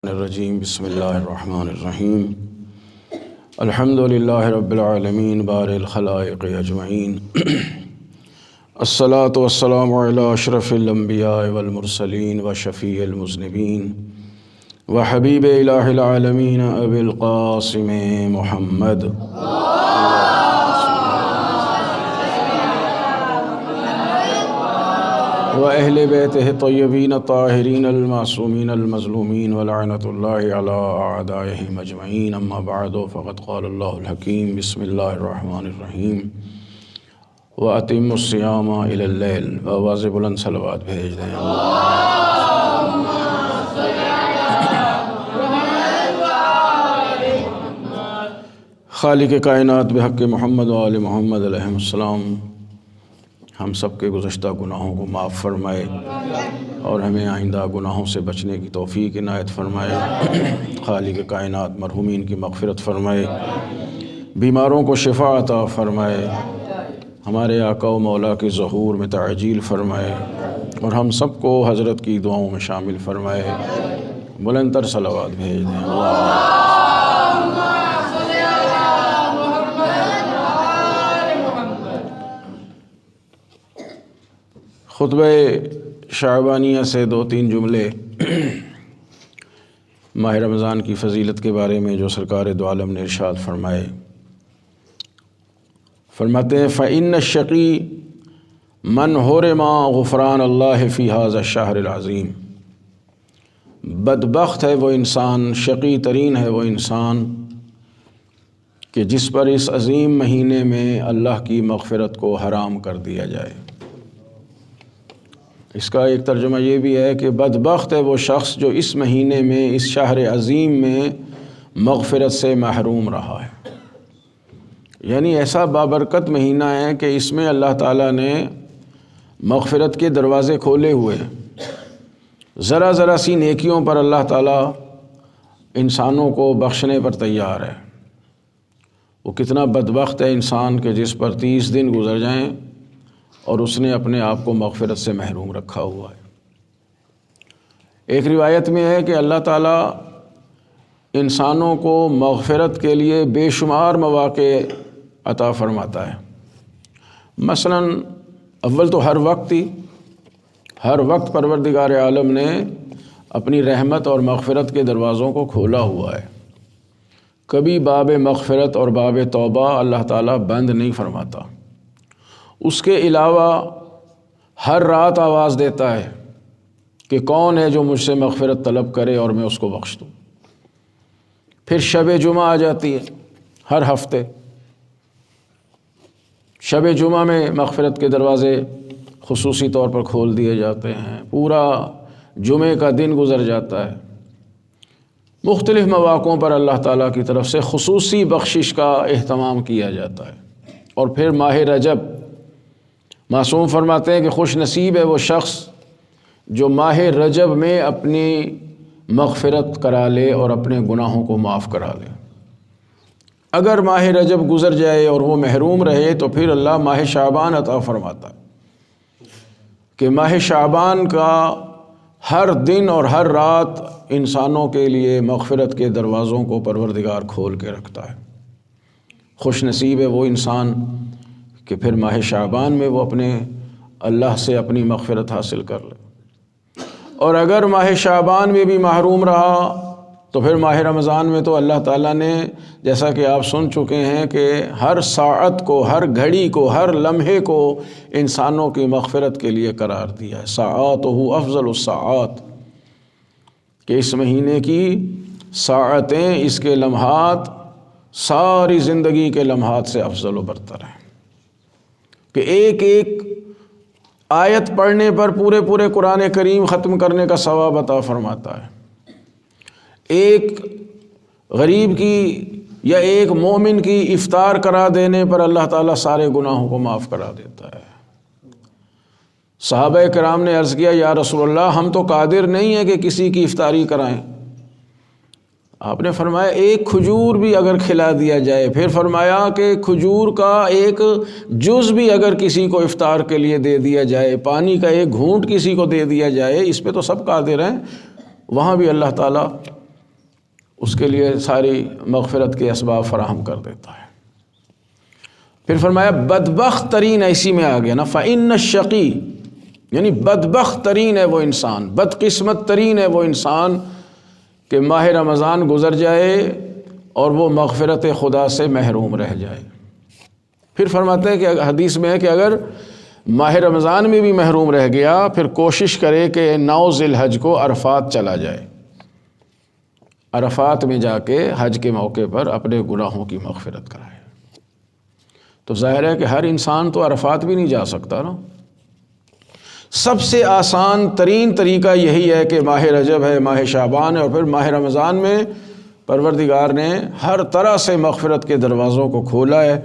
الرجیم بسم اللہ الرحمن الرحیم الحمد للہ رب العالمین بارئ الخلائق اجمعین الصلاۃ والسلام علی اشرف الانبیاء والمرسلین وشفیع المذنبین وحبیب الہ العالمین ابی القاسم محمد وأہل بیتہ الطیبین الطاہرین المعصومین المظلومین ولعنۃ اللہ علی اعدائہم اجمعین اما بعد فقد قال اللہ الحکیم بسم اللہ الرحمن الرحیم وَأَتِمُّوا الصِّيَامَ إِلَى اللَّيْلِ بآواز بلند صلوات بھیج دیں خالق کائنات بحق محمد و آل محمد علیہ السلام ہم سب کے گزشتہ گناہوں کو معاف فرمائے اور ہمیں آئندہ گناہوں سے بچنے کی توفیق عنایت فرمائے۔ خالق کائنات مرحومین کی مغفرت فرمائے، بیماروں کو شفا عطا فرمائے، ہمارے آقا و مولا کے ظہور میں تعجیل فرمائے اور ہم سب کو حضرت کی دعاؤں میں شامل فرمائے۔ بلند تر صلوات بھیج دیں خطبہ شعبانیہ سے دو تین جملے ماہ رمضان کی فضیلت کے بارے میں جو سرکار دو عالم نے ارشاد فرمائے۔ فرماتے ہیں فَإِنَّ الشَّقِي مَنْ حُرِمَ غُفْرَانَ اللَّهِ فِي هَذَا الشَّهْرِ الْعَظِيمِ، بدبخت ہے وہ انسان، شقی ترین ہے وہ انسان کہ جس پر اس عظیم مہینے میں اللہ کی مغفرت کو حرام کر دیا جائے۔ اس کا ایک ترجمہ یہ بھی ہے کہ بدبخت ہے وہ شخص جو اس مہینے میں اس شہر عظیم میں مغفرت سے محروم رہا ہے۔ یعنی ایسا بابرکت مہینہ ہے کہ اس میں اللہ تعالیٰ نے مغفرت کے دروازے کھولے ہوئے ہیں۔ ذرا ذرا سی نیکیوں پر اللہ تعالیٰ انسانوں کو بخشنے پر تیار ہے۔ وہ کتنا بدبخت ہے انسان کہ جس پر 30 دن گزر جائیں اور اس نے اپنے آپ کو مغفرت سے محروم رکھا ہوا ہے۔ ایک روایت میں ہے کہ اللہ تعالیٰ انسانوں کو مغفرت کے لیے بے شمار مواقع عطا فرماتا ہے۔ مثلا اول تو ہر وقت پروردگار عالم نے اپنی رحمت اور مغفرت کے دروازوں کو کھولا ہوا ہے۔ کبھی باب مغفرت اور باب توبہ اللہ تعالیٰ بند نہیں فرماتا۔ اس کے علاوہ ہر رات آواز دیتا ہے کہ کون ہے جو مجھ سے مغفرت طلب کرے اور میں اس کو بخش دوں۔ پھر شب جمعہ آ جاتی ہے ہر ہفتے۔ شب جمعہ میں مغفرت کے دروازے خصوصی طور پر کھول دیے جاتے ہیں۔ پورا جمعے کا دن گزر جاتا ہے۔ مختلف مواقعوں پر اللہ تعالیٰ کی طرف سے خصوصی بخشش کا اہتمام کیا جاتا ہے۔ اور پھر ماہ رجب، معصوم فرماتے ہیں کہ خوش نصیب ہے وہ شخص جو ماہ رجب میں اپنی مغفرت کرا لے اور اپنے گناہوں کو معاف کرا لے۔ اگر ماہ رجب گزر جائے اور وہ محروم رہے تو پھر اللہ ماہ شعبان عطا فرماتا ہے کہ ماہ شعبان کا ہر دن اور ہر رات انسانوں کے لیے مغفرت کے دروازوں کو پروردگار کھول کے رکھتا ہے۔ خوش نصیب ہے وہ انسان کہ پھر ماہ شعبان میں وہ اپنے اللہ سے اپنی مغفرت حاصل کر لے۔ اور اگر ماہ شعبان میں بھی محروم رہا تو پھر ماہ رمضان میں تو اللہ تعالیٰ نے، جیسا کہ آپ سن چکے ہیں، کہ ہر ساعت کو، ہر گھڑی کو، ہر لمحے کو انسانوں کی مغفرت کے لیے قرار دیا ہے۔ ساعاتہ افضل الساعات، کہ اس مہینے کی ساعتیں، اس کے لمحات ساری زندگی کے لمحات سے افضل و برتر ہیں، کہ ایک ایک آیت پڑھنے پر پورے قرآن کریم ختم کرنے کا ثواب عطا فرماتا ہے۔ ایک غریب کی یا ایک مومن کی افطار کرا دینے پر اللہ تعالیٰ سارے گناہوں کو معاف کرا دیتا ہے۔ صحابہ کرام نے عرض کیا یا رسول اللہ، ہم تو قادر نہیں ہیں کہ کسی کی افطاری کرائیں۔ آپ نے فرمایا ایک کھجور بھی اگر کھلا دیا جائے، پھر فرمایا کہ کھجور کا ایک جز بھی اگر کسی کو افطار کے لیے دے دیا جائے، پانی کا ایک گھونٹ کسی کو دے دیا جائے، اس پہ تو سب قادر ہیں۔ وہاں بھی اللہ تعالیٰ اس کے لیے ساری مغفرت کے اسباب فراہم کر دیتا ہے۔ پھر فرمایا بدبخت ترین ایسی میں آ گیا نا، فَإِنَّ الشَّقِي، یعنی بدبخت ترین ہے وہ انسان، بدقسمت ترین ہے وہ انسان کہ ماہ رمضان گزر جائے اور وہ مغفرت خدا سے محروم رہ جائے۔ پھر فرماتے ہیں کہ حدیث میں ہے کہ اگر ماہ رمضان میں بھی محروم رہ گیا پھر کوشش کرے کہ 9 ذی الحج کو عرفات چلا جائے، عرفات میں جا کے حج کے موقع پر اپنے گناہوں کی مغفرت کرائے۔ تو ظاہر ہے کہ ہر انسان تو عرفات بھی نہیں جا سکتا نا۔ سب سے آسان ترین طریقہ یہی ہے کہ ماہ رجب ہے، ماہ شعبان ہے، اور پھر ماہ رمضان میں پروردگار نے ہر طرح سے مغفرت کے دروازوں کو کھولا ہے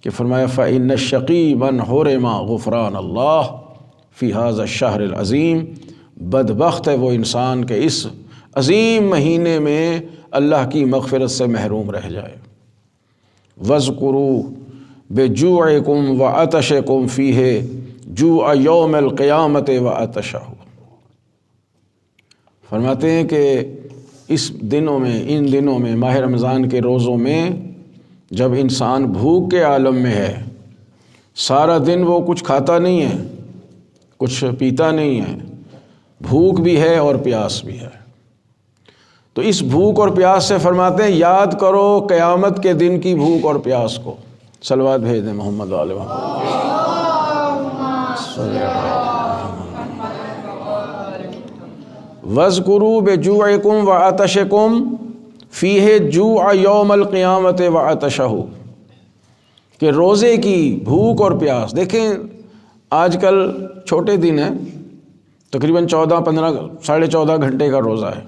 کہ فرمایا فَإِنَّ الشَّقِي مَنْ حُرِمَ غُفْرَانَ اللَّهِ فِي هَذَا الشَّهْرِ الْعَظِيمِ، بدبخت ہے وہ انسان کہ اس عظیم مہینے میں اللہ کی مغفرت سے محروم رہ جائے۔ وَاذْكُرُوا بِجُوعِكُمْ وَعَطَشِكُمْ فِيهِ جوع یوم القیامت وعطشہ، فرماتے ہیں کہ اس دنوں میں، ان دنوں میں، ماہ رمضان کے روزوں میں جب انسان بھوک کے عالم میں ہے، سارا دن وہ کچھ کھاتا نہیں ہے، کچھ پیتا نہیں ہے، بھوک بھی ہے اور پیاس بھی ہے، تو اس بھوک اور پیاس سے فرماتے ہیں یاد کرو قیامت کے دن کی بھوک اور پیاس کو۔ صلوات بھیج دیں محمد علیہ محمد۔ وَاذْكُرُوا بِجُوعِكُمْ وَعَطَشِكُمْ فِيهِ جُوعَ يَوْمَ الْقِيَامَةِ وَعَطَشَهُ، کہ روزے کی بھوک اور پیاس۔ دیکھیں آج کل چھوٹے دن ہیں، تقریباً 14-15 ساڑھے 14 گھنٹے کا روزہ ہے،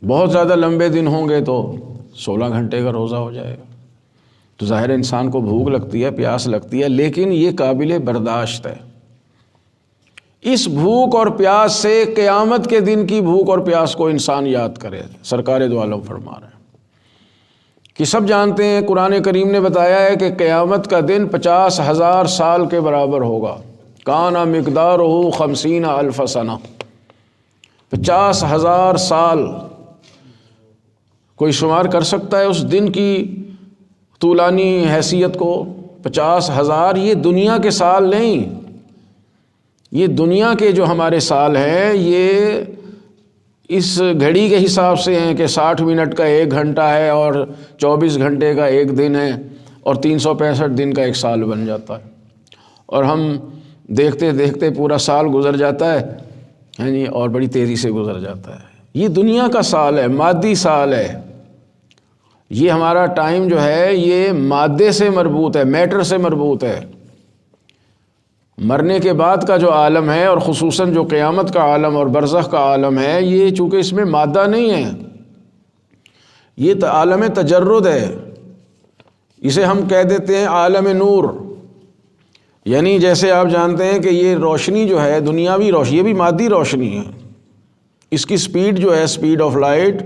بہت زیادہ لمبے دن ہوں گے تو 16 گھنٹے کا روزہ ہو جائے گا، تو ظاہر انسان کو بھوک لگتی ہے، پیاس لگتی ہے، لیکن یہ قابل برداشت ہے۔ اس بھوک اور پیاس سے قیامت کے دن کی بھوک اور پیاس کو انسان یاد کرے۔ سرکار دو عالم فرما رہے ہیں کہ سب جانتے ہیں، قرآن کریم نے بتایا ہے کہ قیامت کا دن 50,000 سال کے برابر ہوگا۔ کان مقدارہ 50,000 سنہ، 50,000 سال۔ کوئی شمار کر سکتا ہے اس دن کی طولانی حیثیت کو؟ 50,000 یہ دنیا کے سال نہیں، یہ دنیا کے جو ہمارے سال ہیں یہ اس گھڑی کے حساب سے ہیں کہ 60 منٹ کا 1 گھنٹہ ہے اور 24 گھنٹے کا 1 دن ہے اور 365 دن کا 1 سال بن جاتا ہے، اور ہم دیکھتے دیکھتے پورا سال گزر جاتا ہے اور بڑی تیزی سے گزر جاتا ہے۔ یہ دنیا کا سال ہے، مادی سال ہے، یہ ہمارا ٹائم جو ہے یہ مادے سے مربوط ہے، میٹر سے مربوط ہے۔ مرنے کے بعد کا جو عالم ہے اور خصوصاً جو قیامت کا عالم اور برزخ کا عالم ہے، یہ چونکہ اس میں مادہ نہیں ہے، یہ عالم تجرد ہے، اسے ہم کہہ دیتے ہیں عالم نور۔ یعنی جیسے آپ جانتے ہیں کہ یہ روشنی جو ہے دنیاوی روشنی، یہ بھی مادی روشنی ہے، اس کی سپیڈ جو ہے سپیڈ آف لائٹ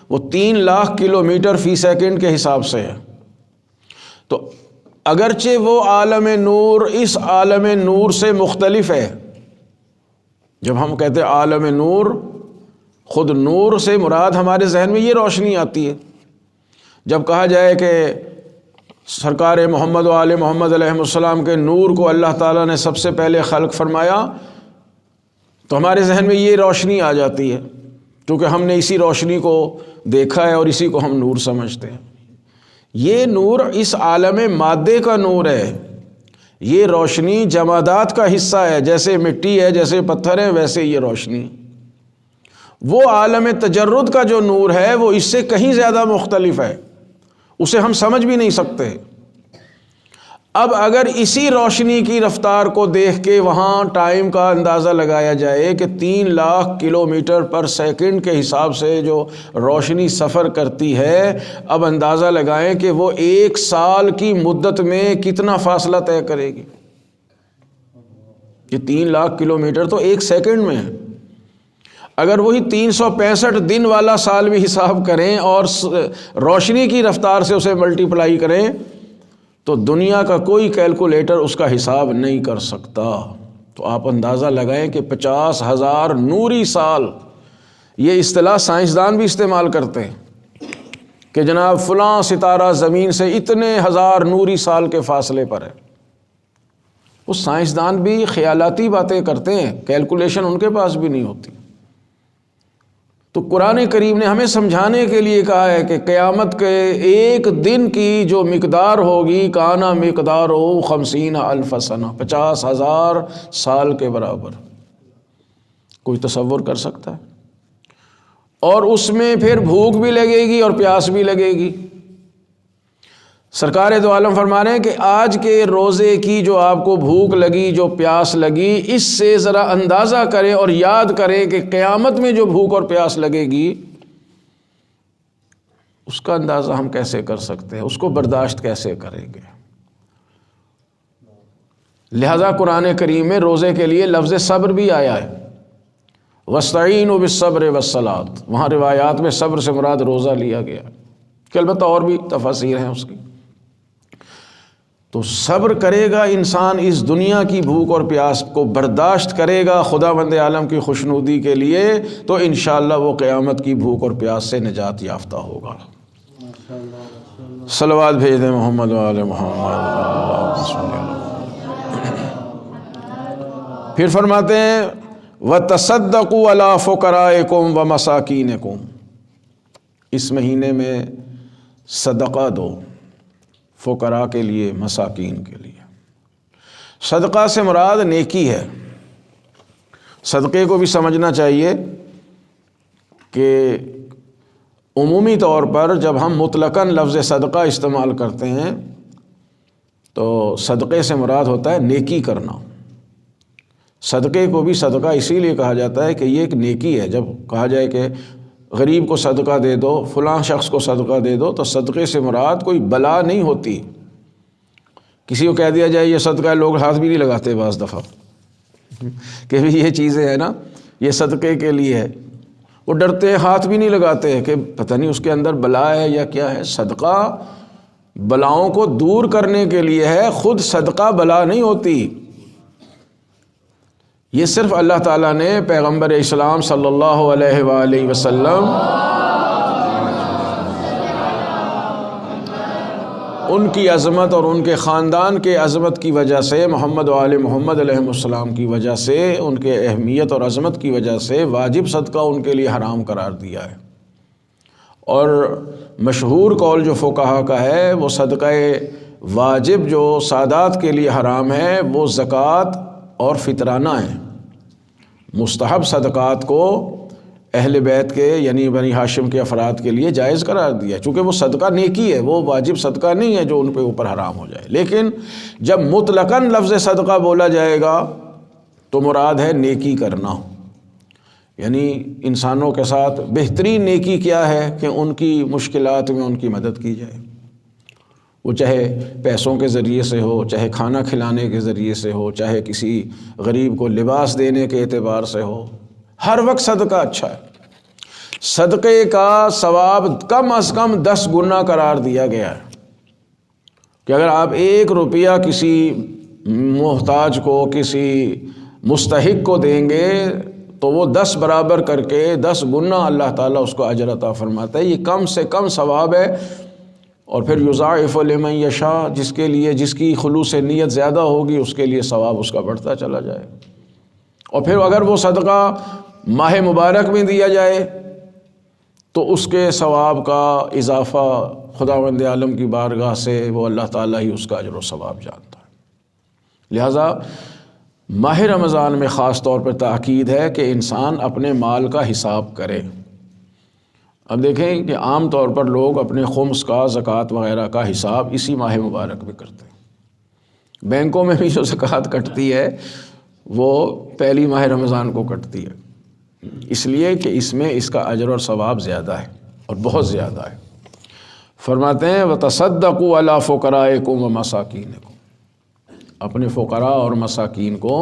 وہ 3 لاکھ کلومیٹر فی سیکنڈ کے حساب سے ہے۔ تو اگرچہ وہ عالم نور اس عالم نور سے مختلف ہے۔ جب ہم کہتے ہیں عالم نور، خود نور سے مراد ہمارے ذہن میں یہ روشنی آتی ہے۔ جب کہا جائے کہ سرکار محمد و آل محمد علیہ السلام کے نور کو اللہ تعالیٰ نے سب سے پہلے خلق فرمایا تو ہمارے ذہن میں یہ روشنی آ جاتی ہے، کیونکہ ہم نے اسی روشنی کو دیکھا ہے اور اسی کو ہم نور سمجھتے ہیں۔ یہ نور اس عالم مادے کا نور ہے، یہ روشنی جمادات کا حصہ ہے، جیسے مٹی ہے، جیسے پتھر ہے، ویسے یہ روشنی۔ وہ عالم تجرد کا جو نور ہے وہ اس سے کہیں زیادہ مختلف ہے، اسے ہم سمجھ بھی نہیں سکتے۔ اب اگر اسی روشنی کی رفتار کو دیکھ کے وہاں ٹائم کا اندازہ لگایا جائے کہ 3 لاکھ کلومیٹر پر سیکنڈ کے حساب سے جو روشنی سفر کرتی ہے، اب اندازہ لگائیں کہ وہ 1 سال کی مدت میں کتنا فاصلہ طے کرے گی۔ یہ 3 لاکھ کلومیٹر تو 1 سیکنڈ میں ہے۔ اگر وہی 365 دن والا سال بھی حساب کریں اور روشنی کی رفتار سے اسے ملٹیپلائی کریں تو دنیا کا کوئی کیلکولیٹر اس کا حساب نہیں کر سکتا۔ تو آپ اندازہ لگائیں کہ 50,000 نوری سال یہ اصطلاح سائنسدان بھی استعمال کرتے ہیں کہ جناب فلاں ستارہ زمین سے اتنے ہزار نوری سال کے فاصلے پر ہے۔ وہ سائنسدان بھی خیالاتی باتیں کرتے ہیں، کیلکولیشن ان کے پاس بھی نہیں ہوتی۔ تو قرآن کریم نے ہمیں سمجھانے کے لیے کہا ہے کہ قیامت کے ایک دن کی جو مقدار ہوگی کانا مقدار ہو 50,000 سنہ، 50,000 سال کے برابر۔ کوئی تصور کر سکتا ہے؟ اور اس میں پھر بھوک بھی لگے گی اور پیاس بھی لگے گی۔ سرکار دو عالم فرما رہے ہیں کہ آج کے روزے کی جو آپ کو بھوک لگی، جو پیاس لگی، اس سے ذرا اندازہ کریں اور یاد کریں کہ قیامت میں جو بھوک اور پیاس لگے گی اس کا اندازہ ہم کیسے کر سکتے ہیں، اس کو برداشت کیسے کریں گے۔ لہذا قرآن کریم میں روزے کے لیے لفظ صبر بھی آیا ہے، وَاسْتَعِينُوا بِالصَّبْرِ وَالصَّلَاةِ، وہاں روایات میں صبر سے مراد روزہ لیا گیا کہ البتہ اور بھی تفاسیر ہیں اس کی۔ تو صبر کرے گا انسان، اس دنیا کی بھوک اور پیاس کو برداشت کرے گا خداوند عالم کی خوشنودی کے لیے، تو انشاءاللہ وہ قیامت کی بھوک اور پیاس سے نجات یافتہ ہوگا۔ صلوات بھیج دیں محمد و آل محمد۔ پھر فرماتے ہیں وَتَصَدَّقُوا عَلَىٰ فُقَرَائِكُمْ وَمَسَاكِينِكُمْ، اس مہینے میں صدقہ دو فقراء کے لیے، مساکین کے لیے۔ صدقہ سے مراد نیکی ہے۔ صدقے کو بھی سمجھنا چاہیے کہ عمومی طور پر جب ہم مطلقاً لفظ صدقہ استعمال کرتے ہیں تو صدقے سے مراد ہوتا ہے نیکی کرنا۔ صدقے کو بھی صدقہ اسی لیے کہا جاتا ہے کہ یہ ایک نیکی ہے۔ جب کہا جائے کہ غریب کو صدقہ دے دو، فلاں شخص کو صدقہ دے دو، تو صدقے سے مراد کوئی بلا نہیں ہوتی۔ کسی کو کہہ دیا جائے یہ صدقہ ہے، لوگ ہاتھ بھی نہیں لگاتے بعض دفعہ کہ بھی یہ چیزیں ہیں نا یہ صدقے کے لیے ہے، وہ ڈرتے ہیں، ہاتھ بھی نہیں لگاتے کہ پتہ نہیں اس کے اندر بلا ہے یا کیا ہے۔ صدقہ بلاؤں کو دور کرنے کے لیے ہے، خود صدقہ بلا نہیں ہوتی۔ یہ صرف اللہ تعالیٰ نے پیغمبر اسلام صلی اللہ علیہ وآلہ وسلم ان کی عظمت اور ان کے خاندان کے عظمت کی وجہ سے، محمد و آل محمد علیہ السلام کی وجہ سے، ان کے اہمیت اور عظمت کی وجہ سے واجب صدقہ ان کے لیے حرام قرار دیا ہے۔ اور مشہور قول جو فقہا کا ہے وہ صدقہ واجب جو سادات کے لیے حرام ہے وہ زکوٰۃ اور فطرانہ ہیں۔ مستحب صدقات کو اہل بیت کے یعنی بنی ہاشم کے افراد کے لیے جائز قرار دیا، چونکہ وہ صدقہ نیکی ہے، وہ واجب صدقہ نہیں ہے جو ان پہ اوپر حرام ہو جائے۔ لیکن جب مطلقاً لفظ صدقہ بولا جائے گا تو مراد ہے نیکی کرنا، یعنی انسانوں کے ساتھ بہترین نیکی کیا ہے کہ ان کی مشکلات میں ان کی مدد کی جائے، وہ چاہے پیسوں کے ذریعے سے ہو، چاہے کھانا کھلانے کے ذریعے سے ہو، چاہے کسی غریب کو لباس دینے کے اعتبار سے ہو، ہر وقت صدقہ اچھا ہے۔ صدقے کا ثواب کم از کم 10 گنا قرار دیا گیا ہے کہ اگر آپ 1 روپیہ کسی محتاج کو، کسی مستحق کو دیں گے تو وہ 10 برابر کر کے 10 گنا اللہ تعالیٰ اس کو اجر عطا فرماتا ہے۔ یہ کم سے کم ثواب ہے۔ اور پھر یضاعف لمن یشاء، جس کے لیے جس کی خلوص نیت زیادہ ہوگی اس کے لیے ثواب اس کا بڑھتا چلا جائے۔ اور پھر اگر وہ صدقہ ماہ مبارک میں دیا جائے تو اس کے ثواب کا اضافہ خداوند عالم کی بارگاہ سے وہ اللہ تعالیٰ ہی اس کا اجر و ثواب جانتا ہے۔ لہٰذا ماہ رمضان میں خاص طور پر تاکید ہے کہ انسان اپنے مال کا حساب کرے۔ اب دیکھیں کہ عام طور پر لوگ اپنے خمس کا، زکوٰۃ وغیرہ کا حساب اسی ماہ مبارک میں کرتے ہیں۔ بینکوں میں بھی جو زکوٰۃ کٹتی ہے وہ پہلی ماہ رمضان کو کٹتی ہے، اس لیے کہ اس میں اس کا اجر اور ثواب زیادہ ہے اور بہت زیادہ ہے۔ فرماتے ہیں وَتَصَدَّقُوا عَلَىٰ فُقَرَائِكُمْ وَمَسَاكِينِكُمْ، اپنے فقراء اور مساکین کو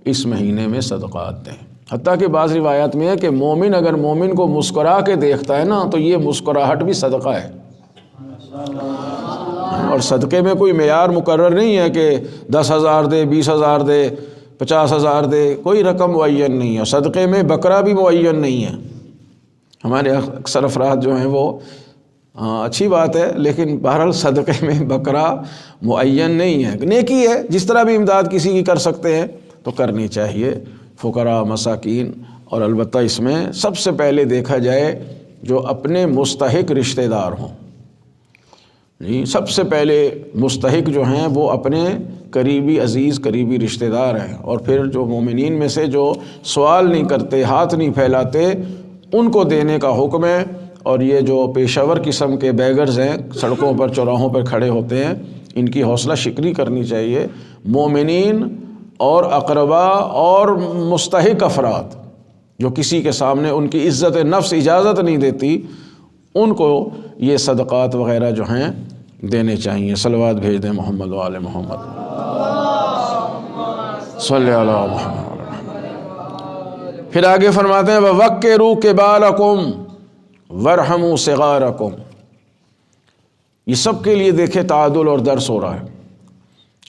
اس مہینے میں صدقات دیں۔ حتیٰ کہ بعض روایات میں ہے کہ مومن اگر مومن کو مسکرا کے دیکھتا ہے نا تو یہ مسکراہٹ بھی صدقہ ہے۔ اور صدقے میں کوئی معیار مقرر نہیں ہے کہ 10,000 دے، 20,000 دے، 50,000 دے، کوئی رقم معین نہیں ہے۔ صدقے میں بکرا بھی معین نہیں ہے ہمارے اکثر افراد جو ہیں وہ اچھی بات ہے، لیکن بہرحال صدقے میں بکرا معین نہیں ہے، نیکی ہے، جس طرح بھی امداد کسی کی کر سکتے ہیں تو کرنی چاہیے، فقراء مساکین، اور البتہ اس میں سب سے پہلے دیکھا جائے جو اپنے مستحق رشتہ دار ہوں، جی سب سے پہلے مستحق جو ہیں وہ اپنے قریبی عزیز قریبی رشتہ دار ہیں، اور پھر جو مومنین میں سے جو سوال نہیں کرتے، ہاتھ نہیں پھیلاتے، ان کو دینے کا حکم ہے۔ اور یہ جو پیشہ ور قسم کے بیگرز ہیں، سڑکوں پر چوراہوں پر کھڑے ہوتے ہیں، ان کی حوصلہ شکنی کرنی چاہیے۔ مومنین اور اقربا اور مستحق افراد جو کسی کے سامنے ان کی عزت نفس اجازت نہیں دیتی، ان کو یہ صدقات وغیرہ جو ہیں دینے چاہیے۔ صلوات بھیج دیں محمد و آل محمد، صلی علی محمد۔ پھر آگے فرماتے ہیں وَوَقِّرُوا كِبَارَكُمْ وَارْحَمُوا صِغَارَكُمْ۔ یہ سب کے لیے دیکھے تعادل اور درس ہو رہا ہے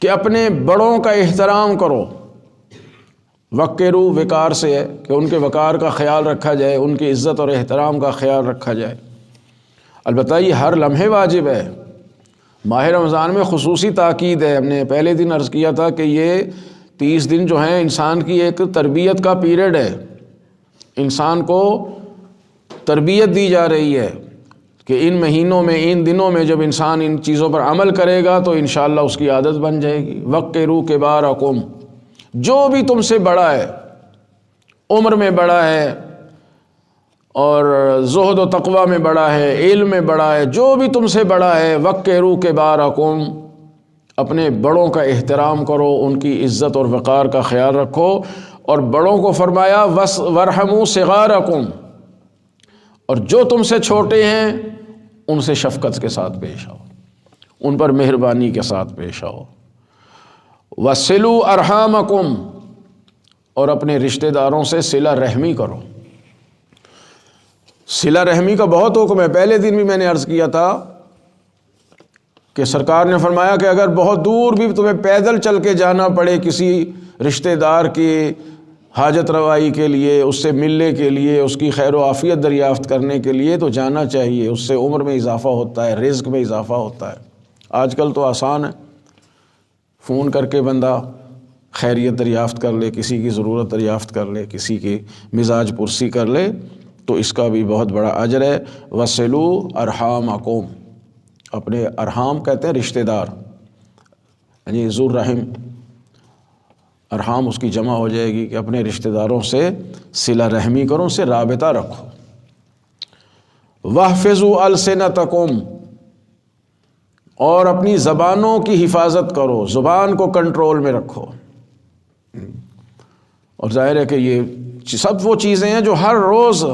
کہ اپنے بڑوں کا احترام کرو۔ وقروا وقار سے ہے کہ ان کے وقار کا خیال رکھا جائے، ان کی عزت اور احترام کا خیال رکھا جائے۔ البتہ یہ ہر لمحے واجب ہے، ماہ رمضان میں خصوصی تاکید ہے۔ ہم نے پہلے دن عرض کیا تھا کہ یہ 30 دن جو ہیں انسان کی ایک تربیت کا پیریڈ ہے، انسان کو تربیت دی جا رہی ہے کہ ان مہینوں میں، ان دنوں میں جب انسان ان چیزوں پر عمل کرے گا تو انشاءاللہ اس کی عادت بن جائے گی۔ وَقِّرُوا كِبَارَكُمْ، جو بھی تم سے بڑا ہے، عمر میں بڑا ہے اور زہد و تقوی میں بڑا ہے، علم میں بڑا ہے، جو بھی تم سے بڑا ہے، وَقِّرُوا كِبَارَكُمْ، اپنے بڑوں کا احترام کرو، ان کی عزت اور وقار کا خیال رکھو۔ اور بڑوں کو فرمایا وَارْحَمُوا صِغَارَكُمْ، اور جو تم سے چھوٹے ہیں ان سے شفقت کے ساتھ پیش آؤ، ان پر مہربانی کے ساتھ پیش آؤ۔ وَصِلُوا أَرْحَامَكُمْ، اور اپنے رشتہ داروں سے صلہ رحمی کرو۔ صلہ رحمی کا بہت حکم ہے، پہلے دن بھی میں نے عرض کیا تھا کہ سرکار نے فرمایا کہ اگر بہت دور بھی تمہیں پیدل چل کے جانا پڑے کسی رشتہ دار کی حاجت روائی کے لیے، اس سے ملنے کے لیے، اس کی خیر و عافیت دریافت کرنے کے لیے تو جانا چاہیے، اس سے عمر میں اضافہ ہوتا ہے، رزق میں اضافہ ہوتا ہے۔ آج کل تو آسان ہے، فون کر کے بندہ خیریت دریافت کر لے، کسی کی ضرورت دریافت کر لے، کسی کی مزاج پرسی کر لے، تو اس کا بھی بہت بڑا اجر ہے۔ وَصِلُوا أَرْحَامَكُمْ، اپنے ارحام کہتے ہیں رشتہ دار، یعنی ذو الرحم، ارحام اس کی جمع ہو جائے گی کہ اپنے رشتہ داروں سے صلہ رحمی کرو، ان سے رابطہ رکھو۔ وَاحْفِظُوا أَلْسِنَتَكُمْ، اور اپنی زبانوں کی حفاظت کرو، زبان کو کنٹرول میں رکھو۔ اور ظاہر ہے کہ یہ سب وہ چیزیں ہیں جو ہر روز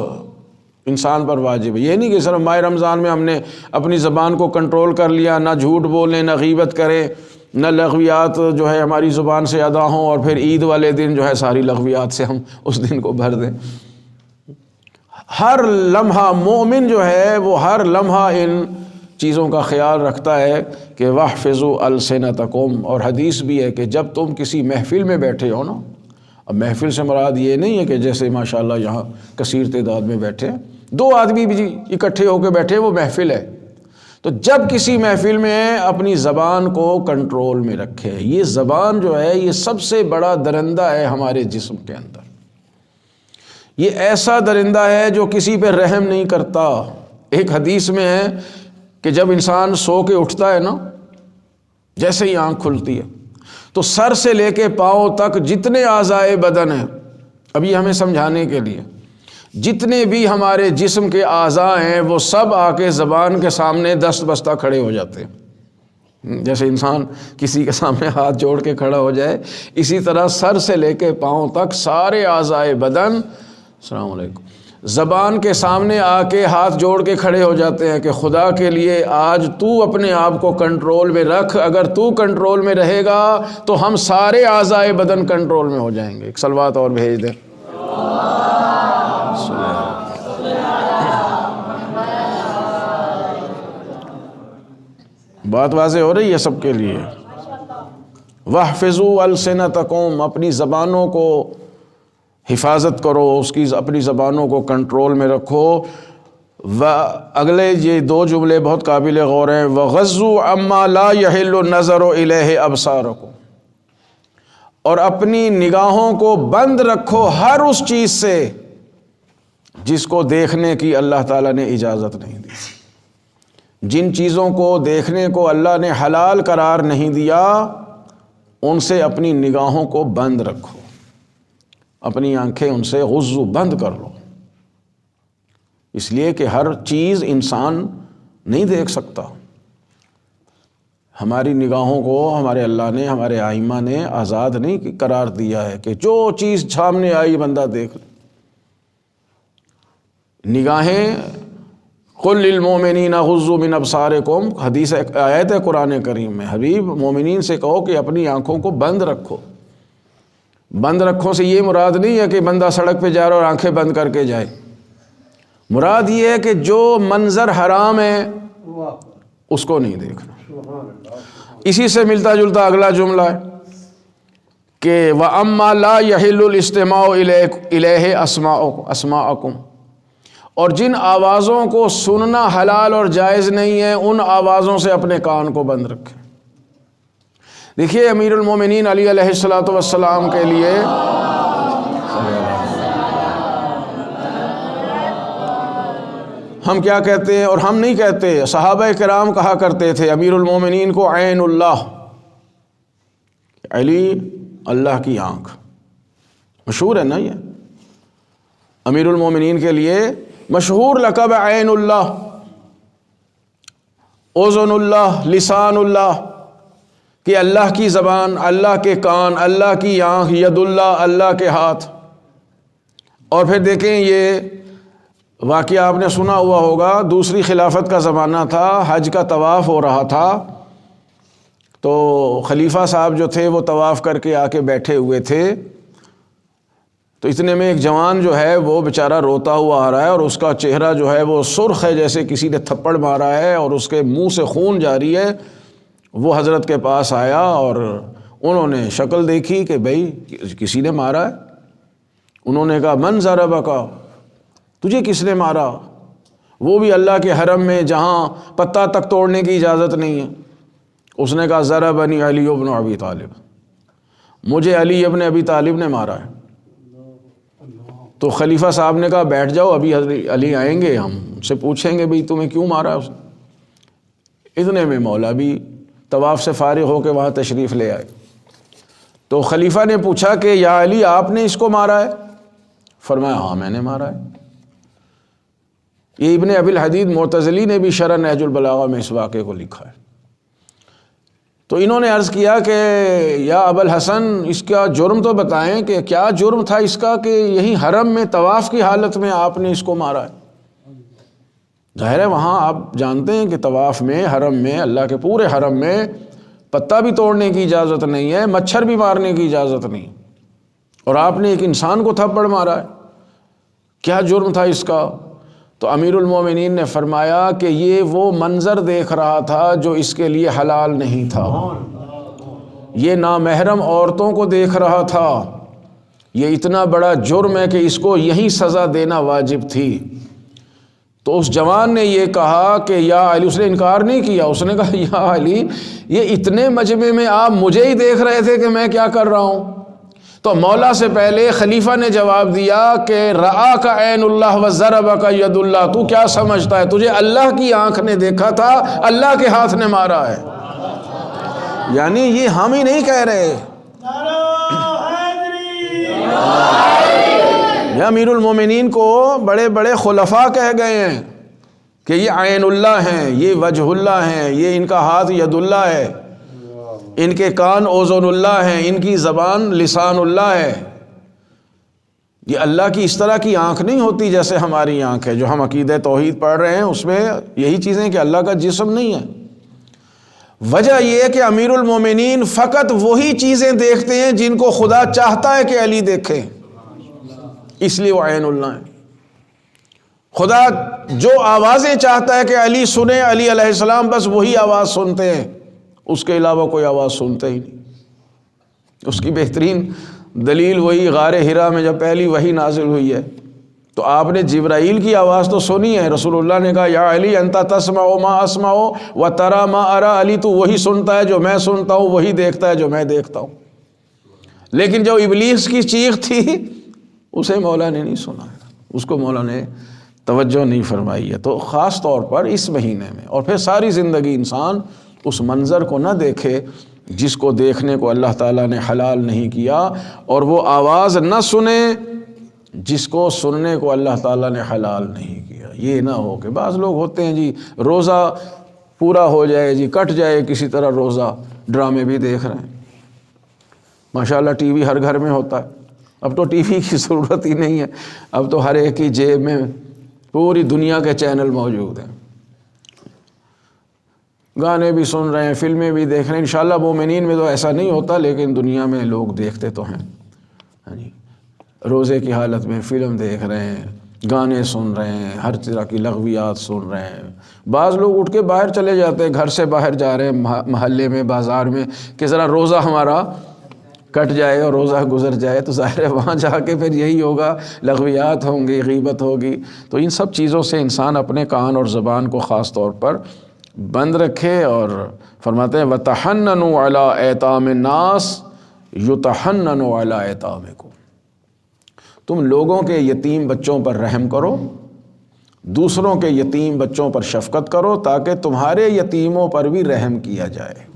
انسان پر واجب ہے۔ یہ نہیں کہ صرف ماہ رمضان میں ہم نے اپنی زبان کو کنٹرول کر لیا، نہ جھوٹ بولیں، نہ غیبت کریں، نہ لغویات جو ہے ہماری زبان سے ادا ہوں، اور پھر عید والے دن جو ہے ساری لغویات سے ہم اس دن کو بھر دیں۔ ہر لمحہ مومن جو ہے وہ ہر لمحہ ان چیزوں کا خیال رکھتا ہے کہ وَاحْفِظُوا أَلْسِنَتَكُمْ۔ اور حدیث بھی ہے کہ جب تم کسی محفل میں بیٹھے ہو نا، اب محفل سے مراد یہ نہیں ہے کہ جیسے ماشاءاللہ یہاں کثیر تعداد میں بیٹھے ہیں، 2 آدمی بھی اکٹھے ہو کے بیٹھے، وہ محفل ہے، تو جب کسی محفل میں اپنی زبان کو کنٹرول میں رکھے۔ یہ زبان جو ہے یہ سب سے بڑا درندہ ہے ہمارے جسم کے اندر، یہ ایسا درندہ ہے جو کسی پہ رحم نہیں کرتا۔ ایک حدیث میں ہے کہ جب انسان سو کے اٹھتا ہے نا، جیسے ہی آنکھ کھلتی ہے تو سر سے لے کے پاؤں تک جتنے اعضائے بدن ہیں، ابھی ہمیں سمجھانے کے لیے جتنے بھی ہمارے جسم کے اعضاء ہیں وہ سب آ کے زبان کے سامنے دست بستہ کھڑے ہو جاتے ہیں۔ جیسے انسان کسی کے سامنے ہاتھ جوڑ کے کھڑا ہو جائے، اسی طرح سر سے لے کے پاؤں تک سارے اعضائے بدن، السلام علیکم، زبان کے سامنے آ کے ہاتھ جوڑ کے کھڑے ہو جاتے ہیں کہ خدا کے لیے آج تو اپنے آپ کو کنٹرول میں رکھ، اگر تو کنٹرول میں رہے گا تو ہم سارے اعضائے بدن کنٹرول میں ہو جائیں گے۔ ایک صلوات اور بھیج دیں۔ بات واضح ہو رہی ہے سب کے لیے۔ وَاحْفِظُوا أَلْسِنَتَكُمْ، اپنی زبانوں کو حفاظت کرو، اس کی اپنی زبانوں کو کنٹرول میں رکھو۔ و اگلے یہ دو جملے بہت قابل غور ہیں، وَغَضُّوا عَمَّا لَا يَحِلُّ النَّظَرُ إِلَيْهِ أَبْصَارُكُمْ، اور اپنی نگاہوں کو بند رکھو ہر اس چیز سے جس کو دیکھنے کی اللہ تعالیٰ نے اجازت نہیں دی۔ جن چیزوں کو دیکھنے کو اللہ نے حلال قرار نہیں دیا ان سے اپنی نگاہوں کو بند رکھو، اپنی آنکھیں ان سے غضو بند کر لو، اس لیے کہ ہر چیز انسان نہیں دیکھ سکتا۔ ہماری نگاہوں کو ہمارے اللہ نے، ہمارے ائمہ نے آزاد نہیں قرار دیا ہے کہ جو چیز سامنے آئی بندہ دیکھ لے۔ نگاہیں قُل لِّلْمُؤْمِنِينَ غُضُّوا مِنْ أَبْصَارِكُمْ، حدیث آیت ہے قرآن کریم میں، حبیب مومنین سے کہو کہ اپنی آنکھوں کو بند رکھو۔ بند رکھو سے یہ مراد نہیں ہے کہ بندہ سڑک پہ جا رہا اور آنکھیں بند کر کے جائے، مراد یہ ہے کہ جو منظر حرام ہے اس کو نہیں دیکھنا۔ اسی سے ملتا جلتا اگلا جملہ ہے کہ وَأَمَّا لَا يَحِلُّ الْاجْتِمَاعُ إِلَيْهِ أَسْمَاعُكُمْ، اور جن آوازوں کو سننا حلال اور جائز نہیں ہے ان آوازوں سے اپنے کان کو بند رکھیں۔ دیکھیے امیر المومنین علی علیہ الصلوۃ والسلام کے لیے ہم کیا کہتے ہیں اور ہم نہیں کہتے، صحابہ کرام کہا کرتے تھے امیر المومنین کو عین اللہ، علی اللہ کی آنکھ، مشہور ہے نا یہ امیر المومنین کے لیے مشہور لقب عین اللہ، اذن اللہ، لسان اللہ، کہ اللہ کی زبان، اللہ کے کان، اللہ کی آنکھ، ید اللہ، اللہ کے ہاتھ۔ اور پھر دیکھیں یہ واقعہ آپ نے سنا ہوا ہوگا، دوسری خلافت کا زمانہ تھا، حج کا طواف ہو رہا تھا، تو خلیفہ صاحب جو تھے وہ طواف کر کے آ کے بیٹھے ہوئے تھے، تو اتنے میں ایک جوان جو ہے وہ بیچارہ روتا ہوا آ رہا ہے اور اس کا چہرہ جو ہے وہ سرخ ہے جیسے کسی نے تھپڑ مارا ہے اور اس کے منہ سے خون جاری ہے۔ وہ حضرت کے پاس آیا اور انہوں نے شکل دیکھی کہ بھئی کسی نے مارا ہے۔ انہوں نے کہا من ضربک، تجھے کس نے مارا؟ وہ بھی اللہ کے حرم میں جہاں پتا تک توڑنے کی اجازت نہیں ہے۔ اس نے کہا ضربنی علی ابن ابی طالب، مجھے علی ابن ابی طالب نے مارا ہے۔ تو خلیفہ صاحب نے کہا بیٹھ جاؤ، ابھی علی آئیں گے، ہم سے پوچھیں گے بھئی تمہیں کیوں مارا ہے اس نے۔ اتنے میں مولا بھی طواف سے فارغ ہو کے وہاں تشریف لے آئے۔ تو خلیفہ نے پوچھا کہ یا علی آپ نے اس کو مارا ہے؟ فرمایا ہاں میں نے مارا ہے۔ یہ ابن ابی الحدید معتزلی نے بھی شرح نہج البلاغہ میں اس واقعے کو لکھا ہے۔ تو انہوں نے عرض کیا کہ یا ابا الحسن اس کا جرم تو بتائیں کہ کیا جرم تھا اس کا کہ یہی حرم میں طواف کی حالت میں آپ نے اس کو مارا ہے؟ ظاہر ہے وہاں آپ جانتے ہیں کہ طواف میں، حرم میں، اللہ کے پورے حرم میں پتا بھی توڑنے کی اجازت نہیں ہے، مچھر بھی مارنے کی اجازت نہیں، اور آپ نے ایک انسان کو تھپڑ مارا ہے، کیا جرم تھا اس کا؟ تو امیر المومنین نے فرمایا کہ یہ وہ منظر دیکھ رہا تھا جو اس کے لیے حلال نہیں تھا، یہ نامحرم عورتوں کو دیکھ رہا تھا، یہ اتنا بڑا جرم ہے کہ اس کو یہی سزا دینا واجب تھی۔ تو اس جوان نے یہ کہا کہ یا علی، اس نے انکار نہیں کیا، اس نے کہا یا علی یہ اتنے مجمع میں آپ مجھے ہی دیکھ رہے تھے کہ میں کیا کر رہا ہوں؟ تو مولا سے پہلے خلیفہ نے جواب دیا کہ رآک عین اللہ وضربک ید اللہ، تو کیا سمجھتا ہے؟ تجھے اللہ کی آنکھ نے دیکھا تھا، اللہ کے ہاتھ نے مارا ہے۔ یعنی یہ ہم ہی نہیں کہہ رہے، یہ امیر المومنین کو بڑے بڑے خلفاء کہہ گئے ہیں کہ یہ عین اللہ ہیں، یہ وجہ اللہ ہیں، یہ ان کا ہاتھ ید اللہ ہے، ان کے کان اذن اللہ ہیں، ان کی زبان لسان اللہ ہے۔ یہ اللہ کی اس طرح کی آنکھ نہیں ہوتی جیسے ہماری آنکھ ہے، جو ہم عقیدہ توحید پڑھ رہے ہیں اس میں یہی چیزیں کہ اللہ کا جسم نہیں ہے۔ وجہ یہ ہے کہ امیر المومنین فقط وہی چیزیں دیکھتے ہیں جن کو خدا چاہتا ہے کہ علی دیکھے، اس لیے وہ عین اللہ ہیں۔ خدا جو آوازیں چاہتا ہے کہ علی سنے، علی علیہ السلام بس وہی آواز سنتے ہیں، اس کے علاوہ کوئی آواز سنتے ہی نہیں۔ اس کی بہترین دلیل وہی غار حرا میں جب پہلی وحی نازل ہوئی ہے تو آپ نے جبرائیل کی آواز تو سنی ہے، رسول اللہ نے کہا یا علی انت تسمع ما اسمع و ترى ما ارى، علی تو وہی سنتا ہے جو میں سنتا ہوں، وہی دیکھتا ہے جو میں دیکھتا ہوں. لیکن جو ابلیس کی چیخ تھی اسے مولا نے نہیں سنا، اس کو مولا نے توجہ نہیں فرمائی ہے. تو خاص طور پر اس مہینے میں، اور پھر ساری زندگی انسان اس منظر کو نہ دیکھے جس کو دیکھنے کو اللہ تعالیٰ نے حلال نہیں کیا، اور وہ آواز نہ سنے جس کو سننے کو اللہ تعالیٰ نے حلال نہیں کیا. یہ نہ ہو کہ بعض لوگ ہوتے ہیں جی روزہ پورا ہو جائے جی کٹ جائے کسی طرح روزہ، ڈرامے بھی دیکھ رہے ہیں. ماشاءاللہ ٹی وی ہر گھر میں ہوتا ہے، اب تو ٹی وی کی ضرورت ہی نہیں ہے، اب تو ہر ایک کی جیب میں پوری دنیا کے چینل موجود ہیں، گانے بھی سن رہے ہیں، فلمیں بھی دیکھ رہے ہیں. انشاءاللہ مومنین میں تو ایسا نہیں ہوتا، لیکن دنیا میں لوگ دیکھتے تو ہیں. روزے کی حالت میں فلم دیکھ رہے ہیں، گانے سن رہے ہیں، ہر طرح کی لغویات سن رہے ہیں. بعض لوگ اٹھ کے باہر چلے جاتے ہیں، گھر سے باہر جا رہے ہیں محلے میں، بازار میں، کہ ذرا روزہ ہمارا کٹ جائے اور روزہ گزر جائے. تو ظاہر ہے وہاں جا کے پھر یہی ہوگا، لغویات ہوں گی، غیبت ہوگی. تو ان سب چیزوں سے انسان اپنے کان اور زبان کو خاص طور پر بند رکھے. اور فرماتے ہیں وَتَحَنَّنُوا عَلَىٰ أَيْتَامِ النَّاسِ يُتَحَنَّنُوا عَلَىٰ أَيْتَامِكُمْ، تم لوگوں کے یتیم بچوں پر رحم کرو، دوسروں کے یتیم بچوں پر شفقت کرو، تاکہ تمہارے یتیموں پر بھی رحم کیا جائے.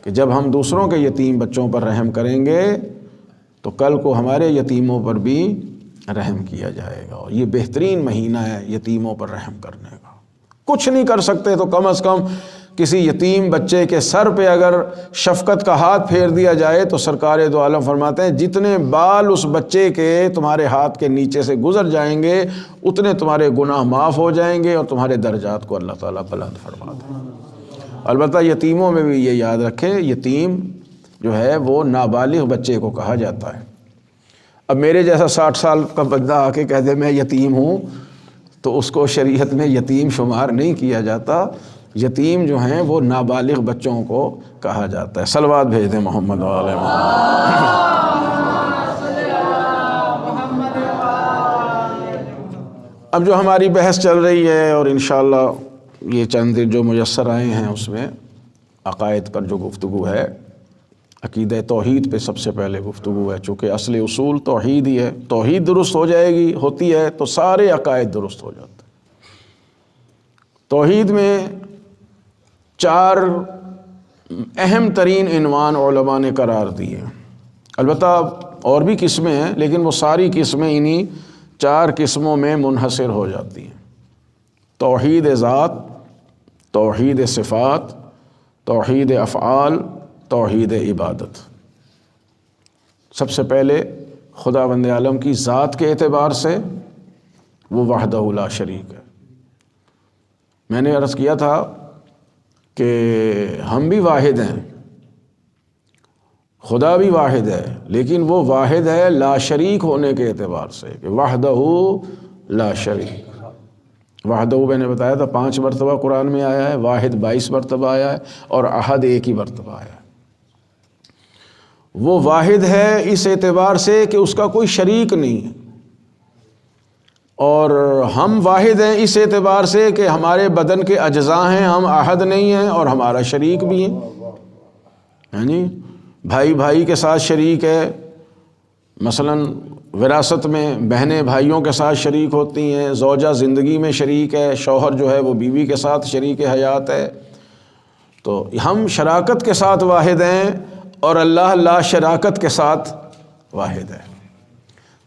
کہ جب ہم دوسروں کے یتیم بچوں پر رحم کریں گے تو کل کو ہمارے یتیموں پر بھی رحم کیا جائے گا. اور یہ بہترین مہینہ ہے یتیموں پر رحم کرنے کا. کچھ نہیں کر سکتے تو کم از کم کسی یتیم بچے کے سر پہ اگر شفقت کا ہاتھ پھیر دیا جائے تو سرکار دو عالم فرماتے ہیں جتنے بال اس بچے کے تمہارے ہاتھ کے نیچے سے گزر جائیں گے اتنے تمہارے گناہ معاف ہو جائیں گے اور تمہارے درجات کو اللہ تعالیٰ بلند فرماتا ہے. البتہ یتیموں میں بھی یہ یاد رکھے، یتیم جو ہے وہ نابالغ بچے کو کہا جاتا ہے. اب میرے جیسا 60 سال کا بندہ آ کے کہہ دے میں یتیم ہوں تو اس کو شریعت میں یتیم شمار نہیں کیا جاتا. یتیم جو ہیں وہ نابالغ بچوں کو کہا جاتا ہے. صلوات بھیج دیں محمد وعلى محمد. اب جو ہماری بحث چل رہی ہے اور انشاءاللہ یہ چند دن جو میسر آئے ہیں اس میں عقائد پر جو گفتگو ہے، عقیدہ توحید پہ سب سے پہلے گفتگو ہے. چونکہ اصل اصول توحید ہی ہے، توحید درست ہو جائے گی ہوتی ہے تو سارے عقائد درست ہو جاتے ہیں. توحید میں 4 اہم ترین عنوان علماء نے قرار دیے. البتہ اور بھی قسمیں ہیں لیکن وہ ساری قسمیں انہی 4 قسموں میں منحصر ہو جاتی ہیں. توحید ذات، توحید صفات، توحید افعال، توحید عبادت. سب سے پہلے خداوند عالم کی ذات کے اعتبار سے وہ وحدہ لا شریک ہے. میں نے عرض کیا تھا کہ ہم بھی واحد ہیں، خدا بھی واحد ہے، لیکن وہ واحد ہے لا شریک ہونے کے اعتبار سے کہ وحدہ لا شریک. وحدہ میں نے بتایا تھا 5 مرتبہ قرآن میں آیا ہے، واحد 22 مرتبہ آیا ہے اور احد 1 ہی مرتبہ آیا ہے. وہ واحد ہے اس اعتبار سے کہ اس کا کوئی شریک نہیں ہے، اور ہم واحد ہیں اس اعتبار سے کہ ہمارے بدن کے اجزاء ہیں، ہم احد نہیں ہیں اور ہمارا شریک بھی ہے. یعنی بھائی بھائی کے ساتھ شریک ہے، مثلاً وراثت میں بہنیں بھائیوں کے ساتھ شریک ہوتی ہیں، زوجہ زندگی میں شریک ہے، شوہر جو ہے وہ بیوی کے ساتھ شریک حیات ہے. تو ہم شراکت کے ساتھ واحد ہیں اور اللہ لا شراکت کے ساتھ واحد ہے.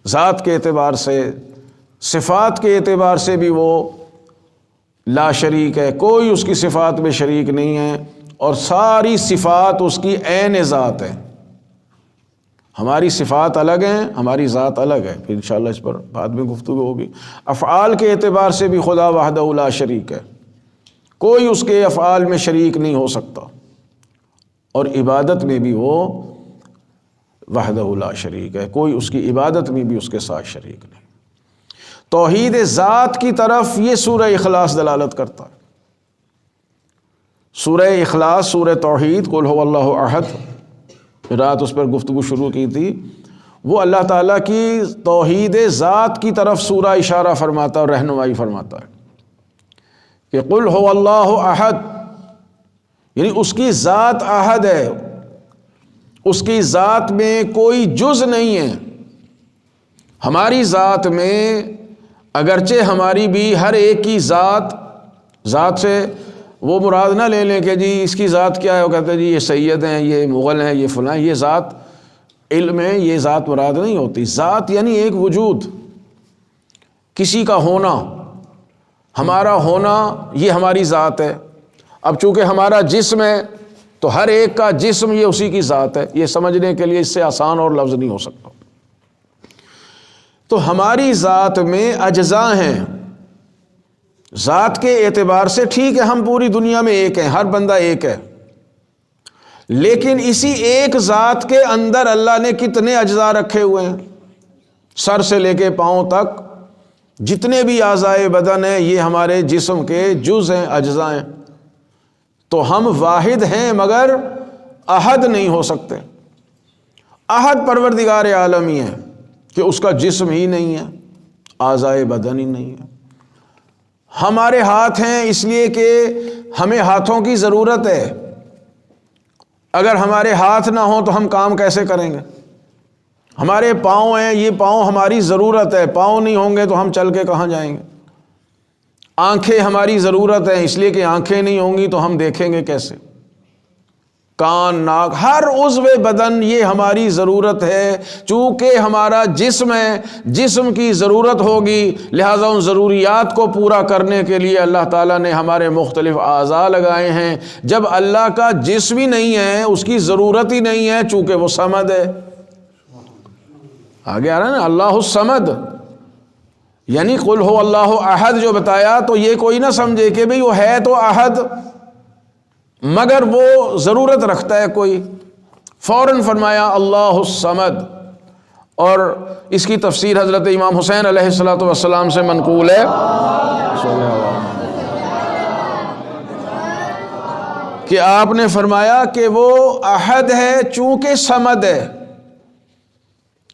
ذات کے اعتبار سے، صفات کے اعتبار سے بھی وہ لا شریک ہے، کوئی اس کی صفات میں شریک نہیں ہے اور ساری صفات اس کی عین ذات ہے. ہماری صفات الگ ہیں، ہماری ذات الگ ہے، پھر انشاءاللہ اس پر بعد میں گفتگو ہوگی. افعال کے اعتبار سے بھی خدا وحدہ لا شریک ہے، کوئی اس کے افعال میں شریک نہیں ہو سکتا. اور عبادت میں بھی وہ وحدہ لا شریک ہے، کوئی اس کی عبادت میں بھی اس کے ساتھ شریک نہیں. توحید ذات کی طرف یہ سورہ اخلاص دلالت کرتا ہے. سورہ اخلاص، سورہ توحید، قل هو اللہ احد، رات اس پر گفتگو شروع کی تھی. وہ اللہ تعالیٰ کی توحید ذات کی طرف سورہ اشارہ فرماتا ہے اور رہنمائی فرماتا ہے کہ قل هو اللہ احد، یعنی اس کی ذات احد ہے، اس کی ذات میں کوئی جز نہیں ہے۔ ہماری ذات میں اگرچہ ہماری بھی ہر ایک کی ذات سے وہ مراد نہ لے لیں کہ جی اس کی ذات کیا ہے، وہ کہتے ہیں جی یہ سید ہیں، یہ مغل ہیں، یہ فلاں، یہ ذات علم ہے، یہ ذات مراد نہیں ہوتی۔ ذات یعنی ایک وجود، کسی کا ہونا، ہمارا ہونا، یہ ہماری ذات ہے۔ اب چونکہ ہمارا جسم ہے تو ہر ایک کا جسم یہ اسی کی ذات ہے، یہ سمجھنے کے لیے اس سے آسان اور لفظ نہیں ہو سکتا۔ تو ہماری ذات میں اجزاء ہیں، ذات کے اعتبار سے ٹھیک ہے ہم پوری دنیا میں ایک ہیں، ہر بندہ ایک ہے، لیکن اسی ایک ذات کے اندر اللہ نے کتنے اجزاء رکھے ہوئے ہیں، سر سے لے کے پاؤں تک جتنے بھی اعضائے بدن ہیں یہ ہمارے جسم کے جز ہیں، اجزاء ہیں۔ تو ہم واحد ہیں مگر احد نہیں ہو سکتے۔ احد پروردگار عالم ہی ہے کہ اس کا جسم ہی نہیں ہے، اعضائے بدن ہی نہیں ہے۔ ہمارے ہاتھ ہیں اس لیے کہ ہمیں ہاتھوں کی ضرورت ہے، اگر ہمارے ہاتھ نہ ہوں تو ہم کام کیسے کریں گے؟ ہمارے پاؤں ہیں، یہ پاؤں ہماری ضرورت ہے، پاؤں نہیں ہوں گے تو ہم چل کے کہاں جائیں گے؟ آنکھیں ہماری ضرورت ہیں اس لیے کہ آنکھیں نہیں ہوں گی تو ہم دیکھیں گے کیسے؟ کان، ناک، ہر عضو بدن یہ ہماری ضرورت ہے۔ چونکہ ہمارا جسم ہے، جسم کی ضرورت ہوگی، لہٰذا ان ضروریات کو پورا کرنے کے لیے اللہ تعالیٰ نے ہمارے مختلف اعضاء لگائے ہیں۔ جب اللہ کا جسم ہی نہیں ہے، اس کی ضرورت ہی نہیں ہے، چونکہ وہ صمد ہے۔ آگے آ رہا ہے نا، اللہ الصمد، یعنی قل ہو اللہ احد جو بتایا، تو یہ کوئی نہ سمجھے کہ بھئی وہ ہے تو احد مگر وہ ضرورت رکھتا ہے کوئی، فوراً فرمایا اللہ الصمد۔ اور اس کی تفسیر حضرت امام حسین علیہ السلام سے منقول ہے کہ آپ نے فرمایا کہ وہ احد ہے چونکہ صمد ہے۔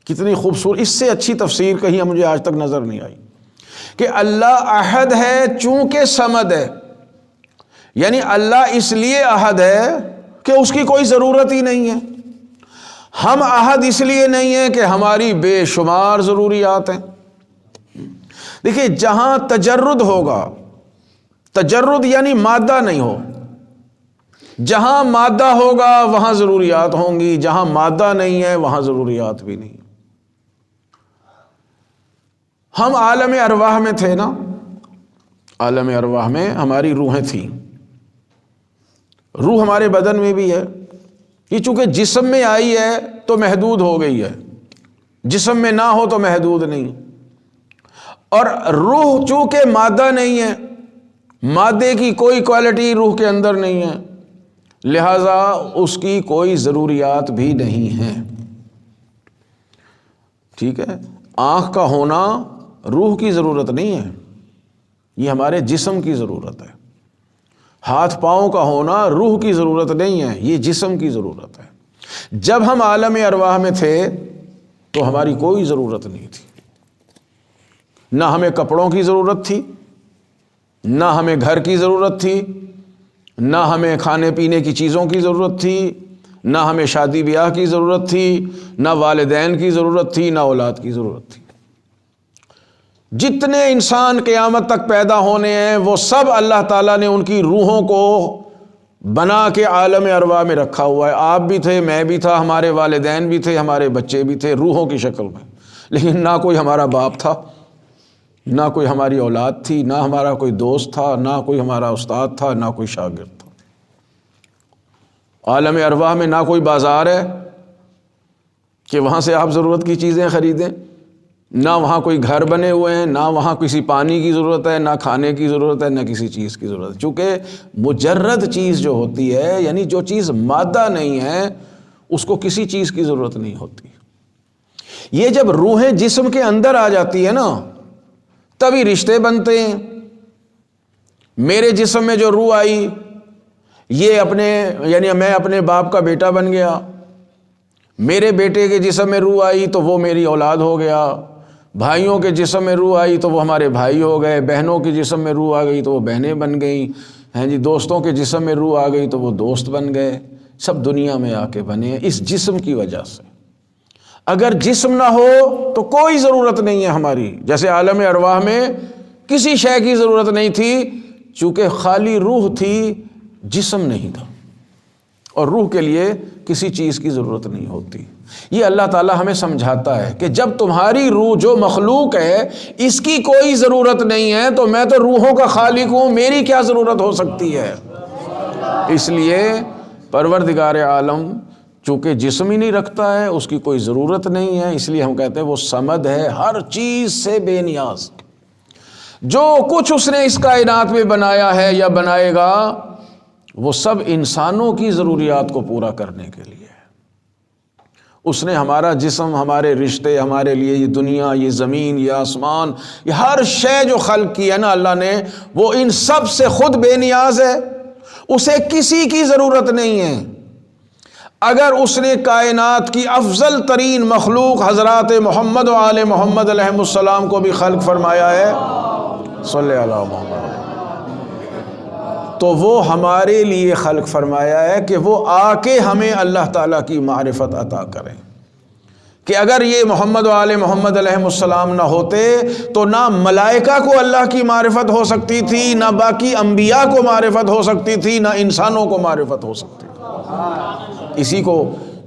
کتنی خوبصورت، اس سے اچھی تفسیر کہیں مجھے آج تک نظر نہیں آئی کہ اللہ احد ہے چونکہ صمد ہے، یعنی اللہ اس لیے احد ہے کہ اس کی کوئی ضرورت ہی نہیں ہے۔ ہم احد اس لیے نہیں ہیں کہ ہماری بے شمار ضروریات ہیں۔ دیکھیے جہاں تجرد ہوگا، تجرد یعنی مادہ نہیں ہو، جہاں مادہ ہوگا وہاں ضروریات ہوں گی، جہاں مادہ نہیں ہے وہاں ضروریات بھی نہیں۔ ہم عالم ارواح میں تھے نا، عالم ارواح میں ہماری روحیں تھیں، روح ہمارے بدن میں بھی ہے، یہ چونکہ جسم میں آئی ہے تو محدود ہو گئی ہے، جسم میں نہ ہو تو محدود نہیں۔ اور روح چونکہ مادہ نہیں ہے، مادے کی کوئی کوالٹی روح کے اندر نہیں ہے، لہذا اس کی کوئی ضروریات بھی نہیں ہیں۔ ٹھیک ہے، آنکھ کا ہونا روح کی ضرورت نہیں ہے، یہ ہمارے جسم کی ضرورت ہے۔ ہاتھ پاؤں کا ہونا روح کی ضرورت نہیں ہے، یہ جسم کی ضرورت ہے۔ جب ہم عالم ارواح میں تھے تو ہماری کوئی ضرورت نہیں تھی، نہ ہمیں کپڑوں کی ضرورت تھی، نہ ہمیں گھر کی ضرورت تھی، نہ ہمیں کھانے پینے کی چیزوں کی ضرورت تھی، نہ ہمیں شادی بیاہ کی ضرورت تھی، نہ والدین کی ضرورت تھی، نہ اولاد کی ضرورت تھی۔ جتنے انسان قیامت تک پیدا ہونے ہیں وہ سب اللہ تعالیٰ نے ان کی روحوں کو بنا کے عالم ارواح میں رکھا ہوا ہے۔ آپ بھی تھے، میں بھی تھا، ہمارے والدین بھی تھے، ہمارے بچے بھی تھے، روحوں کی شکل میں، لیکن نہ کوئی ہمارا باپ تھا، نہ کوئی ہماری اولاد تھی، نہ ہمارا کوئی دوست تھا، نہ کوئی ہمارا استاد تھا، نہ کوئی شاگرد تھا۔ عالم ارواح میں نہ کوئی بازار ہے کہ وہاں سے آپ ضرورت کی چیزیں خریدیں، نہ وہاں کوئی گھر بنے ہوئے ہیں، نہ وہاں کسی پانی کی ضرورت ہے، نہ کھانے کی ضرورت ہے، نہ کسی چیز کی ضرورت ہے۔ چونکہ مجرد چیز جو ہوتی ہے، یعنی جو چیز مادہ نہیں ہے، اس کو کسی چیز کی ضرورت نہیں ہوتی۔ یہ جب روحیں جسم کے اندر آ جاتی ہے نا، تبھی رشتے بنتے ہیں۔ میرے جسم میں جو روح آئی، یہ یعنی میں اپنے باپ کا بیٹا بن گیا، میرے بیٹے کے جسم میں روح آئی تو وہ میری اولاد ہو گیا، بھائیوں کے جسم میں روح آئی تو وہ ہمارے بھائی ہو گئے، بہنوں کے جسم میں روح آ گئی تو وہ بہنیں بن گئیں، ہیں جی، دوستوں کے جسم میں روح آ گئی تو وہ دوست بن گئے، سب دنیا میں آ کے بنے ہیں اس جسم کی وجہ سے۔ اگر جسم نہ ہو تو کوئی ضرورت نہیں ہے ہماری، جیسے عالم ارواح میں کسی شے کی ضرورت نہیں تھی، چونکہ خالی روح تھی، جسم نہیں تھا، اور روح کے لیے کسی چیز کی ضرورت نہیں ہوتی۔ یہ اللہ تعالیٰ ہمیں سمجھاتا ہے کہ جب تمہاری روح جو مخلوق ہے اس کی کوئی ضرورت نہیں ہے تو میں تو روحوں کا خالق ہوں، میری کیا ضرورت ہو سکتی ہے؟ اس لیے پروردگار عالم چونکہ جسم ہی نہیں رکھتا ہے، اس کی کوئی ضرورت نہیں ہے، اس لیے ہم کہتے ہیں وہ صمد ہے، ہر چیز سے بے نیاز۔ جو کچھ اس نے اس کائنات میں بنایا ہے یا بنائے گا وہ سب انسانوں کی ضروریات کو پورا کرنے کے لیے ہے۔ اس نے ہمارا جسم، ہمارے رشتے، ہمارے لیے یہ دنیا، یہ زمین، یہ آسمان، یہ ہر شے جو خلق کی ہے نا اللہ نے، وہ ان سب سے خود بے نیاز ہے، اسے کسی کی ضرورت نہیں ہے۔ اگر اس نے کائنات کی افضل ترین مخلوق حضرات محمد و آل محمد علیہ السلام کو بھی خلق فرمایا ہے، صلی اللہ علیہ وسلم، تو وہ ہمارے لیے خلق فرمایا ہے کہ وہ آ کے ہمیں اللہ تعالیٰ کی معرفت عطا کریں۔ کہ اگر یہ محمد و آل محمد علیہ السلام نہ ہوتے تو نہ ملائکہ کو اللہ کی معرفت ہو سکتی تھی، نہ باقی انبیاء کو معرفت ہو سکتی تھی، نہ انسانوں کو معرفت ہو سکتی تھی۔ اسی کو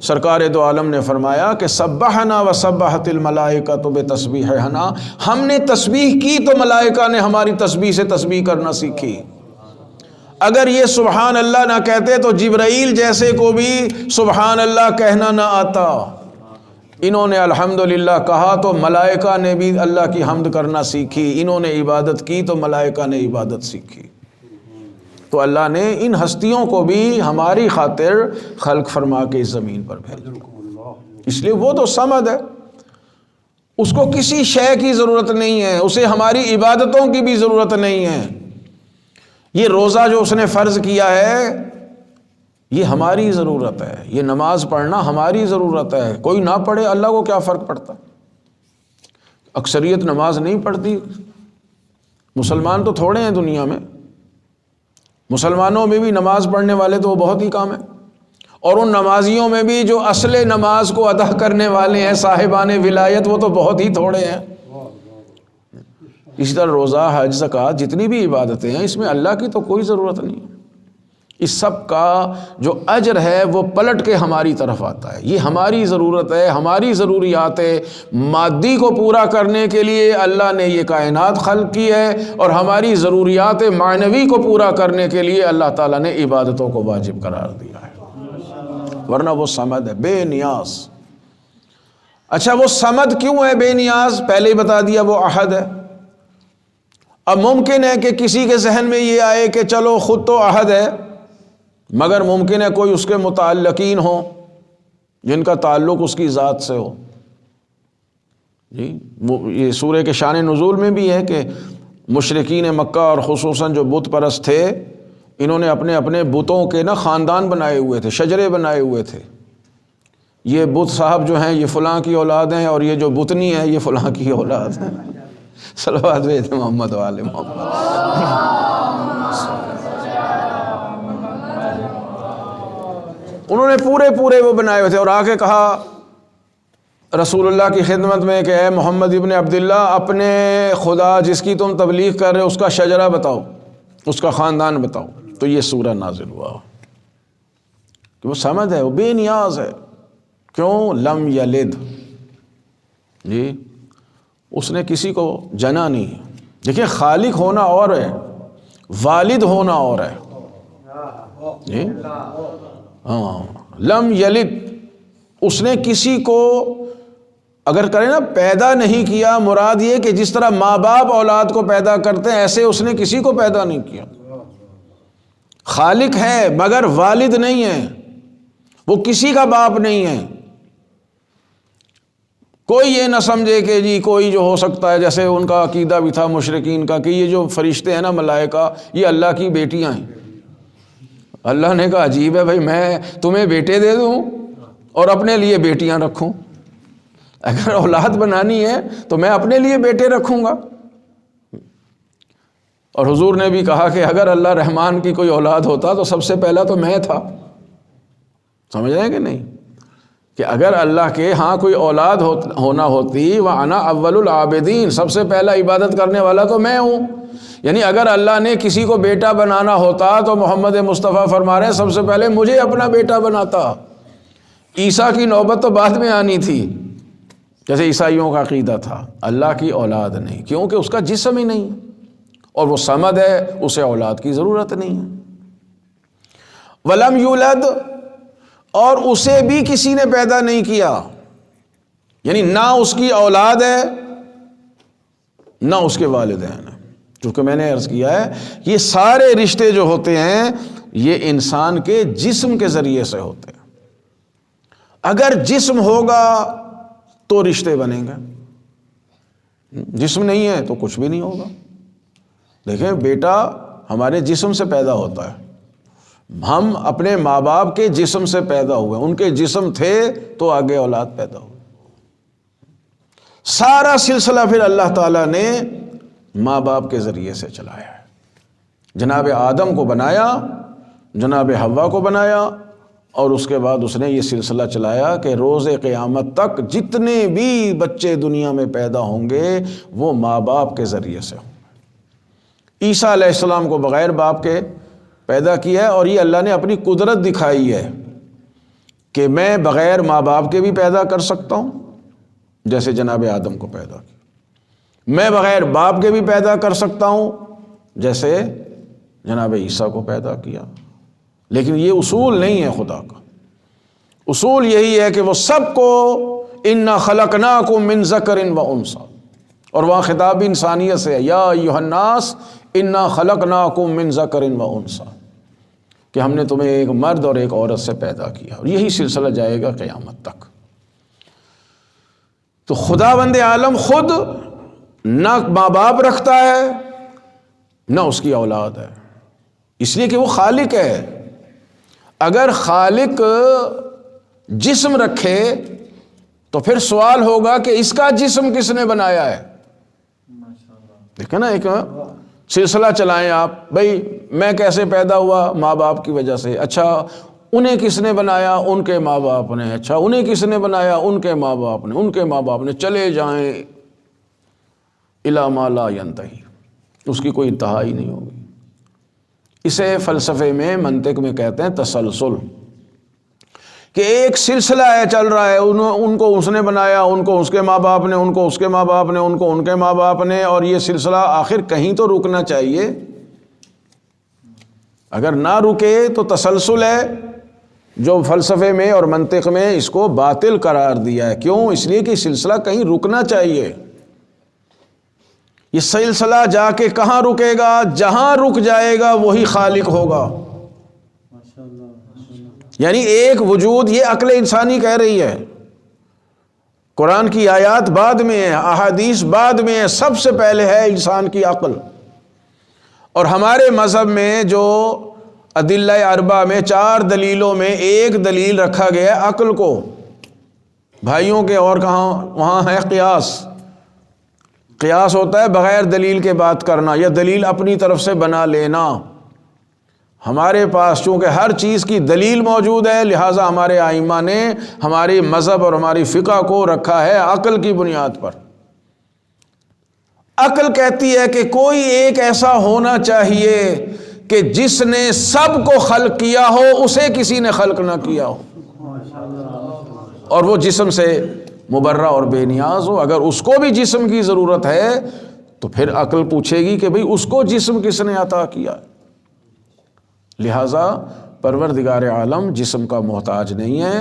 سرکار دو عالم نے فرمایا کہ سبحنا و سبحت الملائکۃ بتسبیحنا، ہم نے تسبیح کی تو ملائکہ نے ہماری تسبیح سے تسبیح کرنا سیکھی۔ اگر یہ سبحان اللہ نہ کہتے تو جبرائیل جیسے کو بھی سبحان اللہ کہنا نہ آتا۔ انہوں نے الحمدللہ کہا تو ملائکہ نے بھی اللہ کی حمد کرنا سیکھی، انہوں نے عبادت کی تو ملائکہ نے عبادت سیکھی۔ تو اللہ نے ان ہستیوں کو بھی ہماری خاطر خلق فرما کے اس زمین پر بھیجا، اس لیے وہ تو صمد ہے، اس کو کسی شے کی ضرورت نہیں ہے، اسے ہماری عبادتوں کی بھی ضرورت نہیں ہے۔ یہ روزہ جو اس نے فرض کیا ہے یہ ہماری ضرورت ہے، یہ نماز پڑھنا ہماری ضرورت ہے، کوئی نہ پڑھے اللہ کو کیا فرق پڑتا؟ اکثریت نماز نہیں پڑھتی، مسلمان تو تھوڑے ہیں دنیا میں، مسلمانوں میں بھی نماز پڑھنے والے تو وہ بہت ہی کام ہیں، اور ان نمازیوں میں بھی جو اصل نماز کو ادا کرنے والے ہیں صاحبان ولایت وہ تو بہت ہی تھوڑے ہیں۔ اسی طرح روزہ، حج، زکوٰۃ، جتنی بھی عبادتیں ہیں اس میں اللہ کی تو کوئی ضرورت نہیں ہے، اس سب کا جو اجر ہے وہ پلٹ کے ہماری طرف آتا ہے۔ یہ ہماری ضرورت ہے، ہماری ضروریات مادی کو پورا کرنے کے لیے اللہ نے یہ کائنات خلق کی ہے، اور ہماری ضروریات معنوی کو پورا کرنے کے لیے اللہ تعالیٰ نے عبادتوں کو واجب قرار دیا ہے، ورنہ وہ صمد ہے، بے نیاز۔ اچھا وہ صمد کیوں ہے، بے نیاز؟ پہلے ہی بتا دیا وہ احد ہے۔ اب ممکن ہے کہ کسی کے ذہن میں یہ آئے کہ چلو خود تو احد ہے، مگر ممکن ہے کوئی اس کے متعلقین ہوں جن کا تعلق اس کی ذات سے ہو۔ جی یہ سورہ کے شان نزول میں بھی ہے کہ مشرکین مکہ اور خصوصاً جو بت پرست تھے، انہوں نے اپنے اپنے بتوں کے نا خاندان بنائے ہوئے تھے، شجرے بنائے ہوئے تھے۔ یہ بت صاحب جو ہیں یہ فلاں کی اولاد ہیں، اور یہ جو بتنی ہے یہ فلاں کی اولاد ہیں۔ صلوات بھیجتے محمد و آل محمد۔ انہوں نے پورے وہ بنائے ہوئے تھے، اور آ کے کہا رسول اللہ کی خدمت میں کہ اے محمد ابن عبداللہ، اپنے خدا جس کی تم تبلیغ کر رہے ہو اس کا شجرہ بتاؤ، اس کا خاندان بتاؤ۔ تو یہ سورہ نازل ہوا کہ وہ صمد ہے، وہ بے نیاز ہے۔ کیوں؟ لم یلد، جی اس نے کسی کو جنا نہیں۔ دیکھیں خالق ہونا اور ہے، والد ہونا اور ہے۔ جی ہاں، لم یلد، اس نے کسی کو اگر کرے نا پیدا نہیں کیا، مراد یہ کہ جس طرح ماں باپ اولاد کو پیدا کرتے ہیں ایسے اس نے کسی کو پیدا نہیں کیا۔ خالق ہے مگر والد نہیں ہے، وہ کسی کا باپ نہیں ہے۔ کوئی یہ نہ سمجھے کہ جی کوئی جو ہو سکتا ہے، جیسے ان کا عقیدہ بھی تھا مشرکین کا کہ یہ جو فرشتے ہیں نا ملائکہ، یہ اللہ کی بیٹیاں ہیں۔ اللہ نے کہا عجیب ہے بھائی، میں تمہیں بیٹے دے دوں؟ اور اپنے لیے بیٹیاں رکھوں؟ اگر اولاد بنانی ہے تو میں اپنے لیے بیٹے رکھوں گا۔ اور حضور نے بھی کہا کہ اگر اللہ رحمان کی کوئی اولاد ہوتا تو سب سے پہلا تو میں تھا۔ سمجھ رہے ہیں کہ نہیں؟ کہ اگر اللہ کے ہاں کوئی اولاد ہونا ہوتی وَأَنَا أَوَّلُ الْعَابِدِينَ، سب سے پہلا عبادت کرنے والا تو میں ہوں۔ یعنی اگر اللہ نے کسی کو بیٹا بنانا ہوتا تو محمد مصطفیٰ فرما رہے ہیں سب سے پہلے مجھے اپنا بیٹا بناتا۔ عیسیٰ کی نوبت تو بعد میں آنی تھی، جیسے عیسائیوں کا عقیدہ تھا۔ اللہ کی اولاد نہیں، کیونکہ اس کا جسم ہی نہیں اور وہ صمد ہے، اسے اولاد کی ضرورت نہیں ہے۔ وَلَمْ يُولَدْ، اور اسے بھی کسی نے پیدا نہیں کیا، یعنی نہ اس کی اولاد ہے نہ اس کے والدین ہیں۔ چونکہ میں نے عرض کیا ہے یہ سارے رشتے جو ہوتے ہیں یہ انسان کے جسم کے ذریعے سے ہوتے ہیں۔ اگر جسم ہوگا تو رشتے بنیں گے، جسم نہیں ہے تو کچھ بھی نہیں ہوگا۔ دیکھیں بیٹا ہمارے جسم سے پیدا ہوتا ہے، ہم اپنے ماں باپ کے جسم سے پیدا ہوئے، ان کے جسم تھے تو آگے اولاد پیدا ہوئی۔ سارا سلسلہ پھر اللہ تعالیٰ نے ماں باپ کے ذریعے سے چلایا ہے۔ جناب آدم کو بنایا، جناب حوا کو بنایا، اور اس کے بعد اس نے یہ سلسلہ چلایا کہ روز قیامت تک جتنے بھی بچے دنیا میں پیدا ہوں گے وہ ماں باپ کے ذریعے سے ہوں گے۔ عیسیٰ علیہ السلام کو بغیر باپ کے پیدا کیا ہے، اور یہ اللہ نے اپنی قدرت دکھائی ہے کہ میں بغیر ماں باپ کے بھی پیدا کر سکتا ہوں، جیسے جناب آدم کو پیدا کیا۔ میں بغیر باپ کے بھی پیدا کر سکتا ہوں، جیسے جناب عیسیٰ کو پیدا کیا۔ لیکن یہ اصول نہیں ہے خدا کا، اصول یہی ہے کہ وہ سب کو اِنَّا خَلَقْنَاكُم مِّن ذَكَرٍ وَأُنثىٰ، اور وہاں خطاب انسانیت سے ہے، یا ایھا الناس اِنَّا خَلَقْنَاكُم مِّن ذَكَرٍ وَأُنثىٰ، کہ ہم نے تمہیں ایک مرد اور ایک عورت سے پیدا کیا، اور یہی سلسلہ جائے گا قیامت تک۔ تو خداوند عالم خود نہ ماں باپ رکھتا ہے نہ اس کی اولاد ہے، اس لیے کہ وہ خالق ہے۔ اگر خالق جسم رکھے تو پھر سوال ہوگا کہ اس کا جسم کس نے بنایا ہے؟ دیکھیں نا، ایک سلسلہ چلائیں آپ، بھائی میں کیسے پیدا ہوا؟ ماں باپ کی وجہ سے۔ اچھا انہیں کس نے بنایا؟ ان کے ماں باپ نے۔ اچھا انہیں کس نے بنایا؟ ان کے ماں باپ نے، ان کے ماں باپ نے۔ چلے جائیں الی ما لا ینتہی، اس کی کوئی انتہا ہی نہیں ہوگی۔ اسے فلسفے میں، منطق میں کہتے ہیں تسلسل، کہ ایک سلسلہ ہے چل رہا ہے، ان کو اس نے بنایا، ان کو اس کے ماں باپ نے، ان کو اس کے ماں باپ نے، ان کو ان کے ماں باپ نے، اور یہ سلسلہ آخر کہیں تو رکنا چاہیے۔ اگر نہ رکے تو تسلسل ہے، جو فلسفے میں اور منطق میں اس کو باطل قرار دیا ہے۔ کیوں؟ اس لیے کہ سلسلہ کہیں رکنا چاہیے۔ یہ سلسلہ جا کے کہاں رکے گا؟ جہاں رک جائے گا وہی خالق ہوگا۔ یعنی ایک وجود، یہ عقل انسانی کہہ رہی ہے، قرآن کی آیات بعد میں ہے، احادیث بعد میں ہے، سب سے پہلے ہے انسان کی عقل۔ اور ہمارے مذہب میں جو ادلہ اربع میں 4 دلیلوں میں ایک دلیل رکھا گیا ہے عقل کو، بھائیوں کے اور کہاں؟ وہاں ہے قیاس۔ قیاس ہوتا ہے بغیر دلیل کے بات کرنا یا دلیل اپنی طرف سے بنا لینا۔ ہمارے پاس چونکہ ہر چیز کی دلیل موجود ہے، لہٰذا ہمارے ائمہ نے ہماری مذہب اور ہماری فقہ کو رکھا ہے عقل کی بنیاد پر۔ عقل کہتی ہے کہ کوئی ایک ایسا ہونا چاہیے کہ جس نے سب کو خلق کیا ہو، اسے کسی نے خلق نہ کیا ہو، اور وہ جسم سے مبرہ اور بے نیاز ہو۔ اگر اس کو بھی جسم کی ضرورت ہے تو پھر عقل پوچھے گی کہ بھئی اس کو جسم کس نے عطا کیا؟ لہٰذا پروردگار عالم جسم کا محتاج نہیں ہے،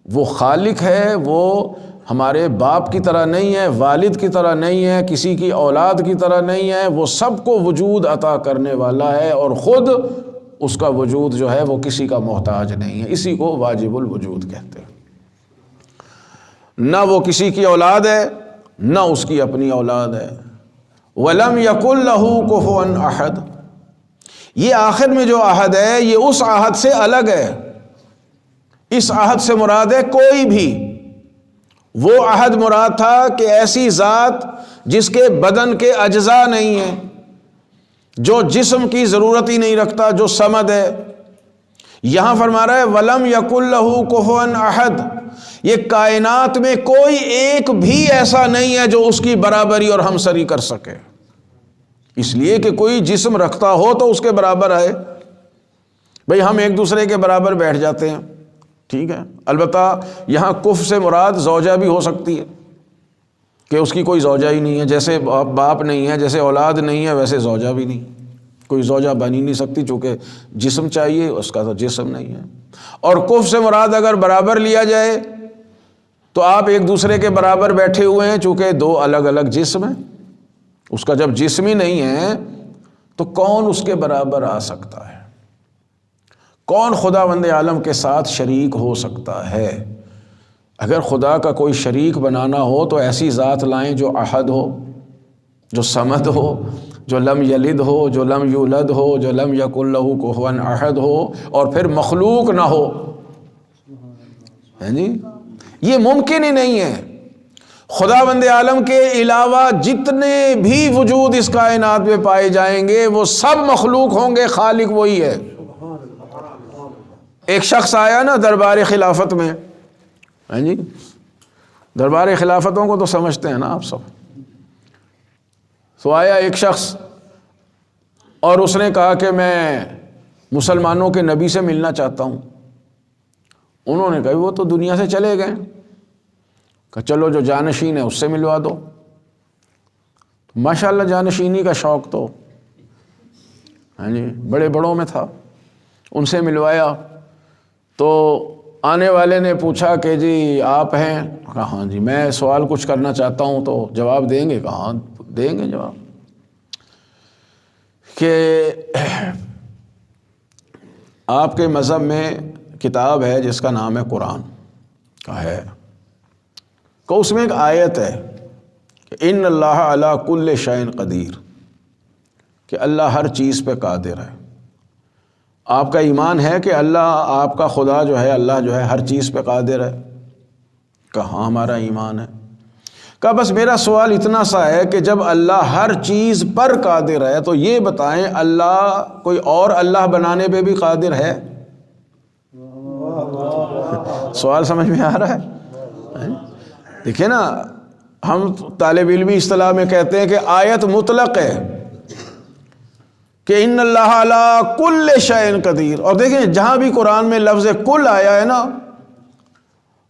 وہ خالق ہے، وہ ہمارے باپ کی طرح نہیں ہے، والد کی طرح نہیں ہے، کسی کی اولاد کی طرح نہیں ہے، وہ سب کو وجود عطا کرنے والا ہے، اور خود اس کا وجود جو ہے وہ کسی کا محتاج نہیں ہے۔ اسی کو واجب الوجود کہتے ہیں۔ نہ وہ کسی کی اولاد ہے نہ اس کی اپنی اولاد ہے۔ وَلَمْ يَكُنْ لَهُ كُفُوًا أَحَدٌ، یہ آخر میں جو عہد ہے یہ اس عہد سے الگ ہے۔ اس عہد سے مراد ہے کوئی بھی، وہ عہد مراد تھا کہ ایسی ذات جس کے بدن کے اجزاء نہیں ہیں، جو جسم کی ضرورت ہی نہیں رکھتا، جو صمد ہے۔ یہاں فرما رہا ہے وَلَمْ يَكُنْ لَهُ كُفُوًا أَحَدٌ، یہ کائنات میں کوئی ایک بھی ایسا نہیں ہے جو اس کی برابری اور ہمسری کر سکے۔ اس لیے کہ کوئی جسم رکھتا ہو تو اس کے برابر آئے۔ بھئی ہم ایک دوسرے کے برابر بیٹھ جاتے ہیں، ٹھیک ہے، البتہ یہاں کف سے مراد زوجہ بھی ہو سکتی ہے کہ اس کی کوئی زوجہ ہی نہیں ہے، جیسے باپ نہیں ہے، جیسے اولاد نہیں ہے، ویسے زوجہ بھی نہیں، کوئی زوجہ بن ہی نہیں سکتی، چونکہ جسم چاہیے، اس کا تو جسم نہیں ہے۔ اور کف سے مراد اگر برابر لیا جائے تو آپ ایک دوسرے کے برابر بیٹھے ہوئے ہیں، چونکہ دو الگ الگ جسم ہیں۔ اس کا جب جسم ہی نہیں ہے تو کون اس کے برابر آ سکتا ہے؟ کون خداوند عالم کے ساتھ شریک ہو سکتا ہے؟ اگر خدا کا کوئی شریک بنانا ہو تو ایسی ذات لائیں جو احد ہو، جو صمد ہو، جو لم یلد ہو، جو لم یولد ہو، جو لم یکن لہ کفوا احد ہو، اور پھر مخلوق نہ ہو۔ جی یہ ممکن ہی نہیں ہے۔ خداوند عالم کے علاوہ جتنے بھی وجود اس کائنات میں پائے جائیں گے وہ سب مخلوق ہوں گے، خالق وہی ہے۔ ایک شخص آیا نا دربار خلافت میں، ہاں جی، دربار خلافتوں کو تو سمجھتے ہیں نا آپ سب۔ تو آیا ایک شخص اور اس نے کہا کہ میں مسلمانوں کے نبی سے ملنا چاہتا ہوں۔ انہوں نے کہا وہ تو دنیا سے چلے گئے، کہ چلو جو جانشین ہے اس سے ملوا دو۔ ماشاءاللہ جانشینی کا شوق تو ہاں جی بڑے بڑوں میں تھا، ان سے ملوایا۔ تو آنے والے نے پوچھا کہ جی آپ ہیں؟ کہا ہاں جی میں سوال کچھ کرنا چاہتا ہوں، تو جواب دیں گے؟ کہا ہاں دیں گے جواب۔ کہ آپ کے مذہب میں کتاب ہے جس کا نام ہے قرآن، کا ہے کہ اس میں ایک آیت ہے کہ ان اللہ علی کل شیء قدیر، کہ اللہ ہر چیز پہ قادر ہے۔ آپ کا ایمان ہے کہ اللہ، آپ کا خدا جو ہے، اللہ جو ہے ہر چیز پہ قادر ہے؟ کہاں ہمارا ایمان ہے۔ کہا بس میرا سوال اتنا سا ہے کہ جب اللہ ہر چیز پر قادر ہے تو یہ بتائیں اللہ کوئی اور اللہ بنانے پہ بھی قادر ہے؟ سوال سمجھ میں آ رہا ہے؟ دیکھیں نا، ہم طالب علمی اصطلاح میں کہتے ہیں کہ آیت مطلق ہے کہ ان اللہ علی کل شیء قدیر، اور دیکھیں جہاں بھی قرآن میں لفظ کل آیا ہے نا،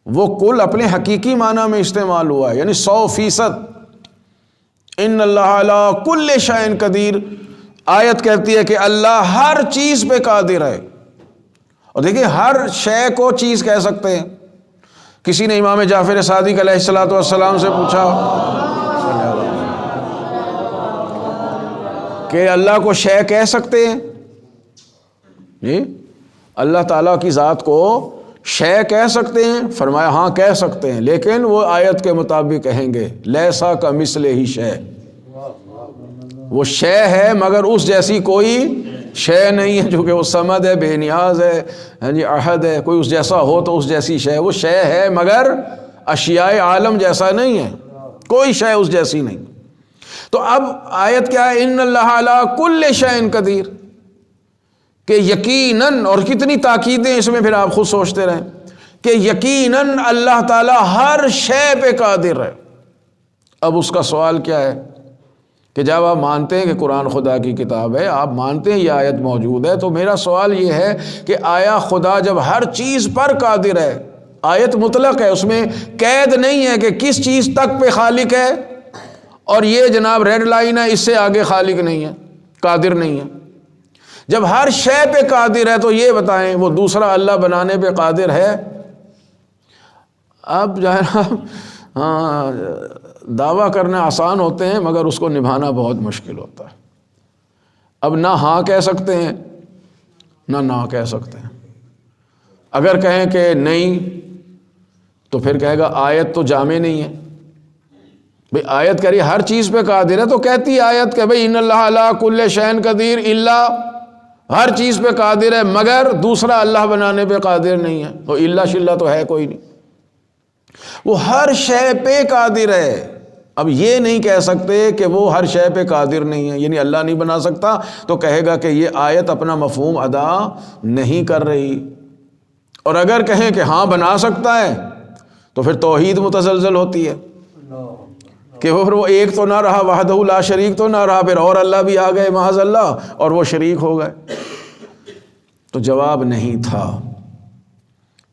وہ کل اپنے حقیقی معنی میں استعمال ہوا ہے، یعنی 100%۔ ان اللہ علی کل شیء قدیر، آیت کہتی ہے کہ اللہ ہر چیز پہ قادر ہے۔ اور دیکھیں ہر شے کو چیز کہہ سکتے ہیں۔ کسی نے امام جعفر صادق علیہ الصلوۃ والسلام سے پوچھا کہ اللہ کو شے کہہ سکتے ہیں؟ جی اللہ تعالیٰ کی ذات کو شے کہہ سکتے ہیں؟ فرمایا ہاں کہہ سکتے ہیں، لیکن وہ آیت کے مطابق کہیں گے لیسا کمثلہ شیء، وہ شے ہے مگر اس جیسی کوئی شے نہیں ہے، جو کہ وہ صمد ہے، بے نیاز ہے، ہاں جی احد ہے۔ کوئی اس جیسا ہو تو اس جیسی شے، وہ شے ہے مگر اشیاء عالم جیسا نہیں ہے، کوئی شے اس جیسی نہیں۔ تو اب آیت کیا ہے؟ ان اللہ علی کل شیء قدیر، کہ یقیناً، اور کتنی تاکیدیں اس میں، پھر آپ خود سوچتے رہیں کہ یقیناً اللہ تعالیٰ ہر شے پہ قادر ہے۔ اب اس کا سوال کیا ہے کہ جب آپ مانتے ہیں کہ قرآن خدا کی کتاب ہے، آپ مانتے ہیں یہ آیت موجود ہے، تو میرا سوال یہ ہے کہ آیا خدا جب ہر چیز پر قادر ہے، آیت مطلق ہے، اس میں قید نہیں ہے کہ کس چیز تک پہ خالق ہے، اور یہ جناب ریڈ لائن ہے، اس سے آگے خالق نہیں ہے، قادر نہیں ہے۔ جب ہر شے پہ قادر ہے تو یہ بتائیں وہ دوسرا اللہ بنانے پہ قادر ہے؟ اب جو ہے نا، ہاں دعویٰ کرنا آسان ہوتے ہیں مگر اس کو نبھانا بہت مشکل ہوتا ہے۔ اب نہ ہاں کہہ سکتے ہیں نہ کہہ سکتے ہیں۔ اگر کہیں کہ نہیں تو پھر کہے گا آیت تو جامع نہیں ہے۔ بھئی آیت کہہ رہی ہر چیز پہ قادر ہے، تو کہتی آیت کہ بھئی ان اللہ علی کل شیء قدیر الا ہر چیز پہ قادر ہے مگر دوسرا اللہ بنانے پہ قادر نہیں ہے. تو الا شلہ تو ہے کوئی نہیں. وہ ہر شے پہ قادر ہے. اب یہ نہیں کہہ سکتے کہ وہ ہر شے پہ قادر نہیں ہے، یعنی اللہ نہیں بنا سکتا تو کہے گا کہ یہ آیت اپنا مفہوم ادا نہیں کر رہی. اور اگر کہیں کہ ہاں بنا سکتا ہے تو پھر توحید متزلزل ہوتی ہے کہ وہ ایک تو نہ رہا، وحدہ لا شریک تو نہ رہا، پھر اور اللہ بھی آ گئے معاذ اللہ اور وہ شریک ہو گئے. تو جواب نہیں تھا.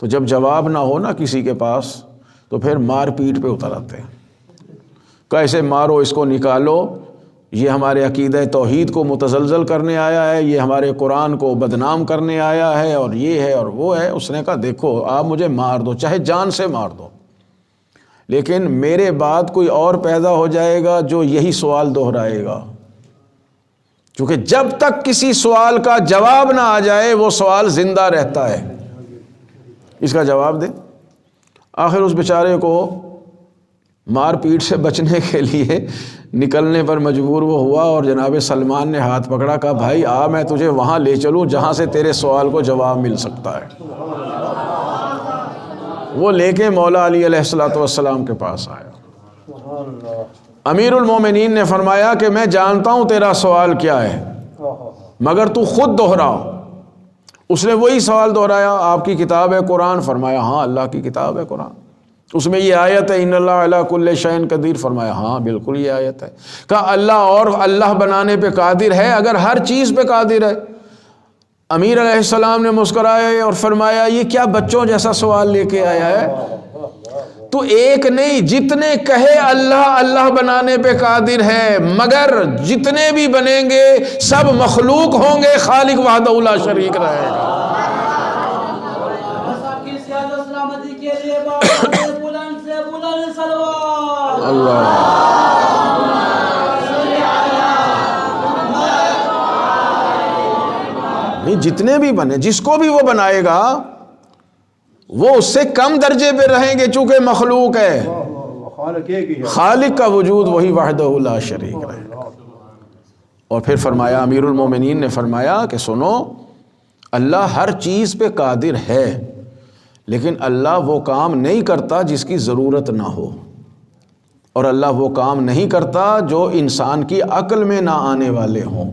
تو جب جواب نہ ہو نا کسی کے پاس تو پھر مار پیٹ پہ اتر آتے ہیں. کیسے مارو، اس کو نکالو، یہ ہمارے عقیدہ توحید کو متزلزل کرنے آیا ہے، یہ ہمارے قرآن کو بدنام کرنے آیا ہے، اور یہ ہے اور وہ ہے. اس نے کہا دیکھو آپ مجھے مار دو، چاہے جان سے مار دو، لیکن میرے بعد کوئی اور پیدا ہو جائے گا جو یہی سوال دہرائے گا. کیونکہ جب تک کسی سوال کا جواب نہ آ جائے وہ سوال زندہ رہتا ہے. اس کا جواب دے. آخر اس بیچارے کو مار پیٹ سے بچنے کے لیے نکلنے پر مجبور وہ ہوا، اور جناب سلمان نے ہاتھ پکڑا، کہا بھائی آ میں تجھے وہاں لے چلوں جہاں سے تیرے سوال کو جواب مل سکتا ہے. وہ لے کے مولا علی علیہ السلام کے پاس آیا. امیر المومنین نے فرمایا کہ میں جانتا ہوں تیرا سوال کیا ہے مگر تو خود دہراؤ. اس نے وہی سوال دہرایا، آپ کی کتاب ہے قرآن؟ فرمایا ہاں اللہ کی کتاب ہے قرآن. اس میں یہ آیت ہے ان اللہ علی کل شیء قدیر؟ فرمایا ہاں بالکل یہ آیت ہے. کہا اللہ اور اللہ بنانے پہ قادر ہے اگر ہر چیز پہ قادر ہے. امیر علیہ السلام نے مسکرائے اور فرمایا یہ کیا بچوں جیسا سوال لے کے آیا ہے؟ تو ایک نہیں جتنے کہے اللہ اللہ بنانے پہ قادر ہے، مگر جتنے بھی بنیں گے سب مخلوق ہوں گے، خالق وحدہ لا شریک رہے گا. اللہ نہیں، جتنے بھی بنے، جس کو بھی وہ بنائے گا وہ اس سے کم درجے پہ رہیں گے چونکہ مخلوق ہے. خالق کا وجود وہی وحدہ لا شریک رہے گا. اور پھر فرمایا امیر المومنین نے فرمایا کہ سنو، اللہ ہر چیز پہ قادر ہے لیکن اللہ وہ کام نہیں کرتا جس کی ضرورت نہ ہو، اور اللہ وہ کام نہیں کرتا جو انسان کی عقل میں نہ آنے والے ہوں.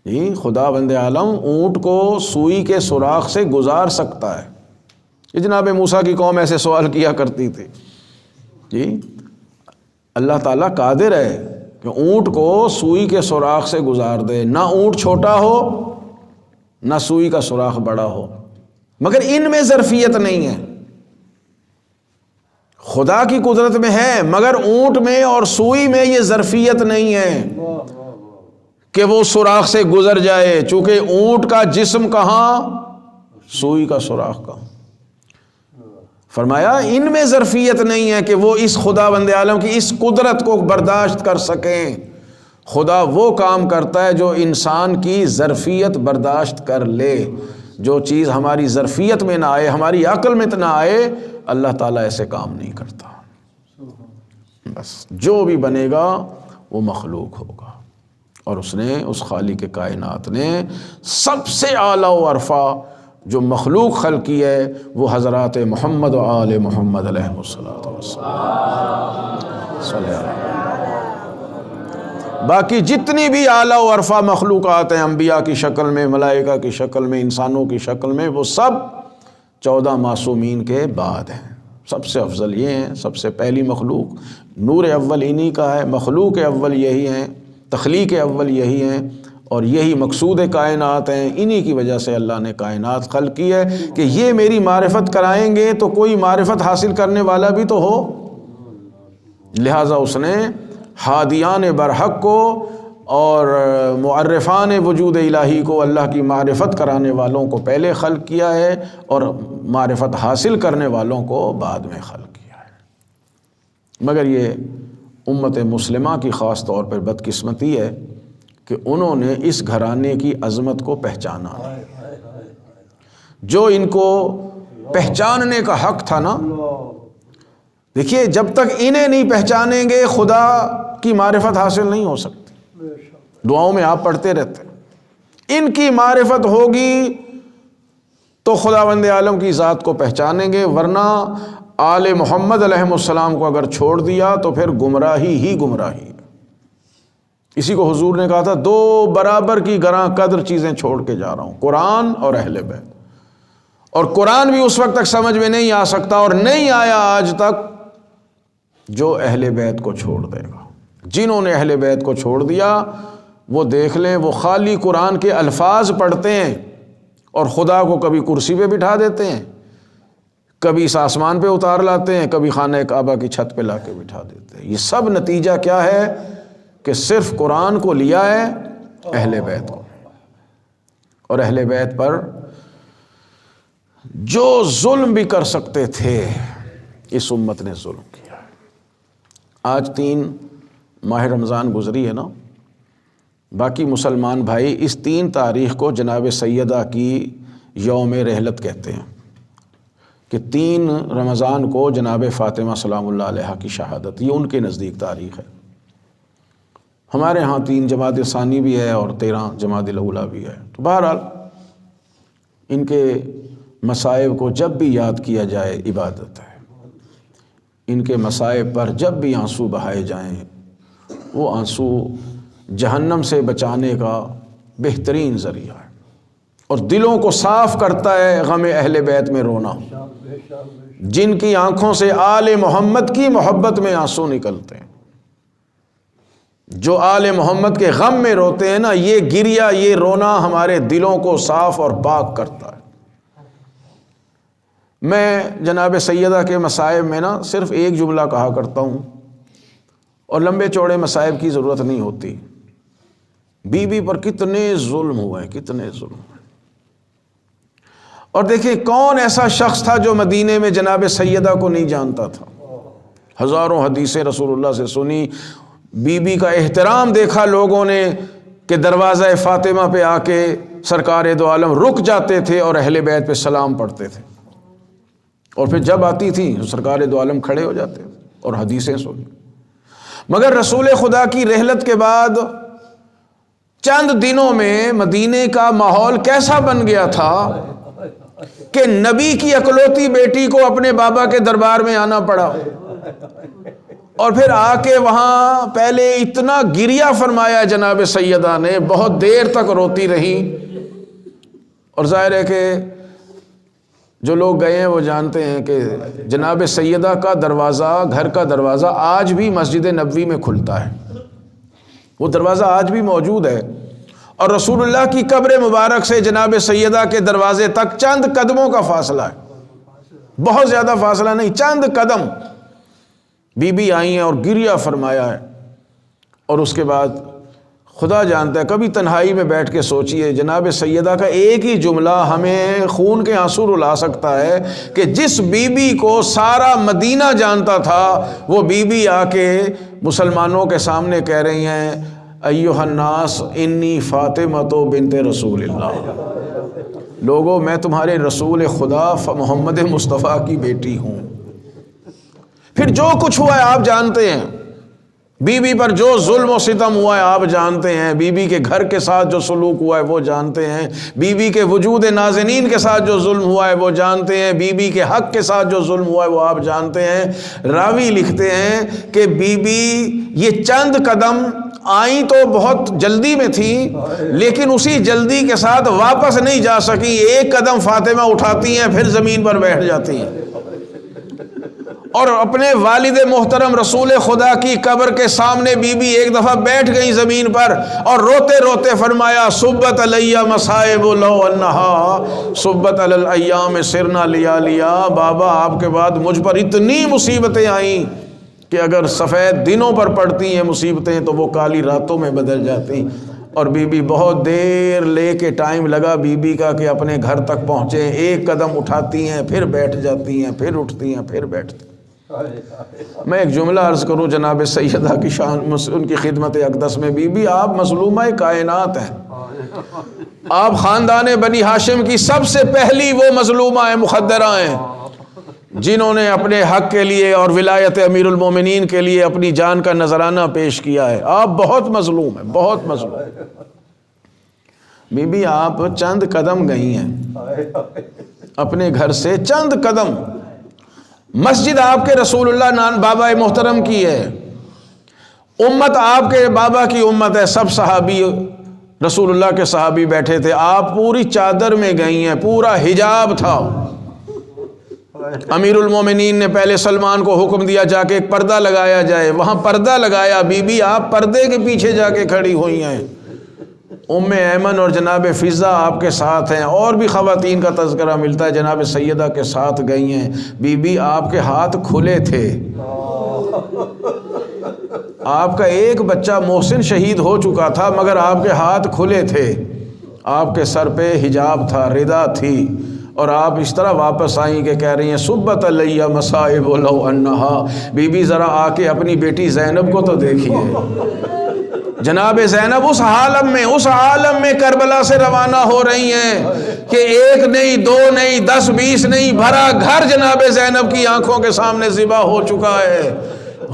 جی خدا بند عالم اونٹ کو سوئی کے سوراخ سے گزار سکتا ہے. یہ جناب موسیٰ کی قوم ایسے سوال کیا کرتی تھی. جی اللہ تعالیٰ قادر ہے کہ اونٹ کو سوئی کے سوراخ سے گزار دے، نہ اونٹ چھوٹا ہو نہ سوئی کا سوراخ بڑا ہو، مگر ان میں ظرفیت نہیں ہے. خدا کی قدرت میں ہے مگر اونٹ میں اور سوئی میں یہ ظرفیت نہیں ہے کہ وہ سوراخ سے گزر جائے، چونکہ اونٹ کا جسم کہاں، سوئی کا سوراخ کہاں. فرمایا ان میں ظرفیت نہیں ہے کہ وہ اس خدا بند عالم کی اس قدرت کو برداشت کر سکیں. خدا وہ کام کرتا ہے جو انسان کی ظرفیت برداشت کر لے. جو چیز ہماری ظرفیت میں نہ آئے، ہماری عقل میں نہ آئے، اللہ تعالیٰ ایسے کام نہیں کرتا. بس جو بھی بنے گا وہ مخلوق ہوگا. اور اس نے، اس خالق کائنات نے سب سے اعلیٰ و ارفع جو مخلوق خلق کی ہے وہ حضرات محمد و آل محمد علیہ الصلوۃ والسلام. باقی جتنی بھی اعلیٰ و ارفع مخلوقات ہیں، انبیاء کی شکل میں، ملائکہ کی شکل میں، انسانوں کی شکل میں، وہ سب 14 معصومین کے بعد ہیں. سب سے افضل یہ ہیں، سب سے پہلی مخلوق، نور اول انہی کا ہے، مخلوق اول یہی ہیں، تخلیق اول یہی ہیں، اور یہی مقصود کائنات ہیں. انہی کی وجہ سے اللہ نے کائنات خلق کی ہے کہ یہ میری معرفت کرائیں گے تو کوئی معرفت حاصل کرنے والا بھی تو ہو. لہٰذا اس نے ہادیان برحق کو اور معرفان وجود الہی کو، اللہ کی معرفت کرانے والوں کو پہلے خلق کیا ہے اور معرفت حاصل کرنے والوں کو بعد میں خلق کیا ہے. مگر یہ امت مسلمہ کی خاص طور پر بدقسمتی ہے کہ انہوں نے اس گھرانے کی عظمت کو پہچانا نہیں. جو ان کو پہچاننے کا حق تھا نا، دیکھیے جب تک انہیں نہیں پہچانیں گے خدا کی معرفت حاصل نہیں ہو سکتی. دعاؤں میں آپ پڑھتے رہتے ان کی معرفت ہوگی تو خداوند عالم کی ذات کو پہچانیں گے، ورنہ آل محمد علیہ السلام کو اگر چھوڑ دیا تو پھر گمراہی ہی گمراہی ہے۔ اسی کو حضور نے کہا تھا، دو برابر کی گراں قدر چیزیں چھوڑ کے جا رہا ہوں، قرآن اور اہل بیت۔ اور قرآن بھی اس وقت تک سمجھ میں نہیں آ سکتا اور نہیں آیا آج تک جو اہل بیت کو چھوڑ دے گا۔ جنہوں نے اہل بیت کو چھوڑ دیا وہ دیکھ لیں، وہ خالی قرآن کے الفاظ پڑھتے ہیں اور خدا کو کبھی کرسی پہ بٹھا دیتے ہیں، کبھی اس آسمان پہ اتار لاتے ہیں، کبھی خانہ کعبہ کی چھت پہ لا کے بٹھا دیتے ہیں۔ یہ سب نتیجہ کیا ہے کہ صرف قرآن کو لیا ہے، اہل بیت کو، اور اہل بیت پر جو ظلم بھی کر سکتے تھے اس امت نے ظلم کیا۔ آج 3 ماہ رمضان گزری ہے نا، باقی مسلمان بھائی اس 3 تاریخ کو جناب سیدہ کی یوم رحلت کہتے ہیں کہ 3 رمضان کو جناب فاطمہ سلام اللہ علیہا کی شہادت، یہ ان کے نزدیک تاریخ ہے۔ ہمارے ہاں 3 جمادی ثانی بھی ہے اور 13 جمادی الاولیٰ بھی ہے۔ تو بہرحال ان کے مصائب کو جب بھی یاد کیا جائے عبادت ہے، ان کے مصائب پر جب بھی آنسو بہائے جائیں وہ آنسو جہنم سے بچانے کا بہترین ذریعہ ہے، اور دلوں کو صاف کرتا ہے غم اہل بیت میں رونا، جن کی آنکھوں سے آل محمد کی محبت میں آنسو نکلتے ہیں، جو آل محمد کے غم میں روتے ہیں نا، یہ گریہ، یہ رونا ہمارے دلوں کو صاف اور پاک کرتا ہے۔ میں جناب سیدہ کے مصائب میں نا صرف ایک جملہ کہا کرتا ہوں، اور لمبے چوڑے مصائب کی ضرورت نہیں ہوتی۔ بی بی پر کتنے ظلم ہوئے، کتنے ظلم ہوئے۔ اور دیکھیں کون ایسا شخص تھا جو مدینے میں جناب سیدہ کو نہیں جانتا تھا؟ ہزاروں حدیثیں رسول اللہ سے سنی، بی بی کا احترام دیکھا لوگوں نے کہ دروازہ فاطمہ پہ آ کے سرکار دو عالم رک جاتے تھے اور اہل بیت پہ سلام پڑھتے تھے، اور پھر جب آتی تھی تو سرکار دو عالم کھڑے ہو جاتے اور حدیثیں سنی۔ مگر رسول خدا کی رحلت کے بعد چند دنوں میں مدینے کا ماحول کیسا بن گیا تھا کہ نبی کی اکلوتی بیٹی کو اپنے بابا کے دربار میں آنا پڑا، اور پھر آ کے وہاں پہلے اتنا گریہ فرمایا جناب سیدہ نے، بہت دیر تک روتی رہی۔ اور ظاہر ہے کہ جو لوگ گئے ہیں وہ جانتے ہیں کہ جناب سیدہ کا دروازہ، گھر کا دروازہ آج بھی مسجد نبوی میں کھلتا ہے، وہ دروازہ آج بھی موجود ہے، اور رسول اللہ کی قبر مبارک سے جناب سیدہ کے دروازے تک چند قدموں کا فاصلہ ہے، بہت زیادہ فاصلہ نہیں، چند قدم۔ بی بی آئی ہیں اور گریہ فرمایا ہے، اور اس کے بعد خدا جانتا ہے کبھی تنہائی میں بیٹھ کے سوچئے جناب سیدہ کا ایک ہی جملہ ہمیں خون کے آنسو رلا سکتا ہے کہ جس بی بی کو سارا مدینہ جانتا تھا، وہ بی بی آ کے مسلمانوں کے سامنے کہہ رہی ہیں، ایھا الناس انی فاطمۃ بنت رسول اللہ، لوگوں میں تمہارے رسول خدا محمد مصطفیٰ کی بیٹی ہوں۔ پھر جو کچھ ہوا ہے آپ جانتے ہیں، بی بی پر جو ظلم و ستم ہوا ہے آپ جانتے ہیں، بی بی کے گھر کے ساتھ جو سلوک ہوا ہے وہ جانتے ہیں، بی بی کے وجود نازنین کے ساتھ جو ظلم ہوا ہے وہ جانتے ہیں، بی بی کے حق کے ساتھ جو ظلم ہوا ہے وہ آپ جانتے ہیں۔ راوی لکھتے ہیں کہ بی بی یہ چند قدم آئیں تو بہت جلدی میں تھی، لیکن اسی جلدی کے ساتھ واپس نہیں جا سکی، ایک قدم فاطمہ اٹھاتی ہیں پھر زمین پر بیٹھ جاتی ہیں، اور اپنے والد محترم رسول خدا کی قبر کے سامنے بی بی ایک دفعہ بیٹھ گئی زمین پر، اور روتے روتے فرمایا، صبت علی مصائب لو انہا صبت علی الایام سرنا لیالیا، بابا آپ کے بعد مجھ پر اتنی مصیبتیں آئیں کہ اگر سفید دنوں پر پڑتی ہیں مصیبتیں تو وہ کالی راتوں میں بدل جاتی۔ اور بی بی بہت دیر لے کے ٹائم لگا بی بی کا کہ اپنے گھر تک پہنچے، ایک قدم اٹھاتی ہیں پھر بیٹھ جاتی ہیں، پھر اٹھتی ہیں پھر بیٹھتی ہیں۔ میں ایک جملہ عرض کروں جناب سیدہ کی شان، ان کی خدمت اقدس میں، بی بی آپ مظلومہ کائنات ہیں، آپ خاندان بنی ہاشم کی سب سے پہلی وہ مظلومہ ہیں، مخدرہ ہیں، جنہوں نے اپنے حق کے لیے اور ولایت امیر المومنین کے لیے اپنی جان کا نذرانہ پیش کیا ہے۔ آپ بہت مظلوم ہیں، بہت مظلوم۔ بی بی آپ چند قدم گئی ہیں اپنے گھر سے، چند قدم، مسجد آپ کے رسول اللہ بابا محترم کی ہے، امت آپ کے بابا کی امت ہے، سب صحابی رسول اللہ کے صحابی بیٹھے تھے، آپ پوری چادر میں گئی ہیں، پورا حجاب تھا۔ امیر المومنین نے پہلے سلمان کو حکم دیا جا کے ایک پردہ لگایا جائے، وہاں پردہ لگایا، بی بی آپ پردے کے پیچھے جا کے کھڑی ہوئی ہیں۔ ام ایمن اور جناب فضہ آپ کے ساتھ ہیں، اور بھی خواتین کا تذکرہ ملتا ہے، جناب سیدہ کے ساتھ گئی ہیں۔ بی بی آپ کے ہاتھ کھلے تھے، آپ کا ایک بچہ محسن شہید ہو چکا تھا مگر آپ کے ہاتھ کھلے تھے، آپ کے سر پہ حجاب تھا، ردا تھی، اور آپ اس طرح واپس آئیں کہ کہہ رہی ہیں صبت علیہ مصائب لو انہا۔ بی بی ذرا آ کے اپنی بیٹی زینب کو تو دیکھیے، جناب زینب اس عالم میں کربلا سے روانہ ہو رہی ہیں کہ ایک نہیں، دو نہیں، 10 20 نہیں، بھرا گھر جناب زینب کی آنکھوں کے سامنے ذبح ہو چکا ہے۔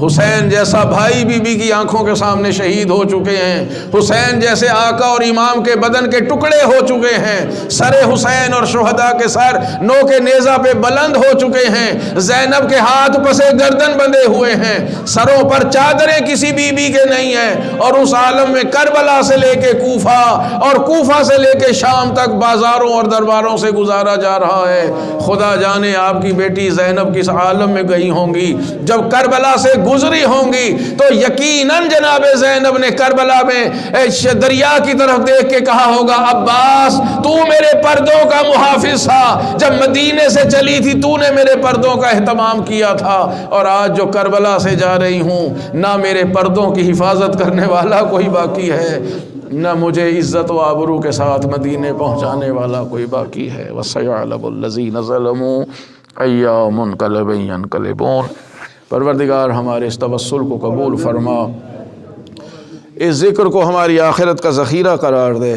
حسین جیسا بھائی بی بی کی آنکھوں کے سامنے شہید ہو چکے ہیں، حسین جیسے آقا اور امام کے بدن کے ٹکڑے ہو چکے ہیں، سر حسین اور شہداء کے سر نوک نیزہ پہ بلند ہو چکے ہیں، زینب کے ہاتھ پسے گردن بندھے ہوئے ہیں، سروں پر چادریں کسی بی بی کے نہیں ہیں، اور اس عالم میں کربلا سے لے کے کوفہ اور کوفہ سے لے کے شام تک بازاروں اور درباروں سے گزارا جا رہا ہے۔ خدا جانے آپ کی بیٹی زینب کس عالم میں گئی ہوں گی، جب کربلا سے گزری ہوں گی تو یقیناً جناب زینب نے کربلا میں دریا کی طرف دیکھ کے کہا ہوگا عباس تو میرے پردوں کا محافظ تھا، جب مدینے سے چلی تھی تو نے میرے پردوں کا اہتمام کیا تھا، اور آج جو کربلا سے جا رہی ہوں نہ میرے پردوں کی حفاظت کرنے والا کوئی باقی ہے، نہ مجھے عزت و آبرو کے ساتھ مدینے پہنچانے والا کوئی باقی ہے۔ وَسَيَعْلَمُ الَّذِينَ ظَلَمُوا أَيَّ مُنْقَلَبٍ يَنْقَلِبُونَ۔ پروردگار ہمارے اس توسل کو قبول فرما، اس ذکر کو ہماری آخرت کا ذخیرہ قرار دے،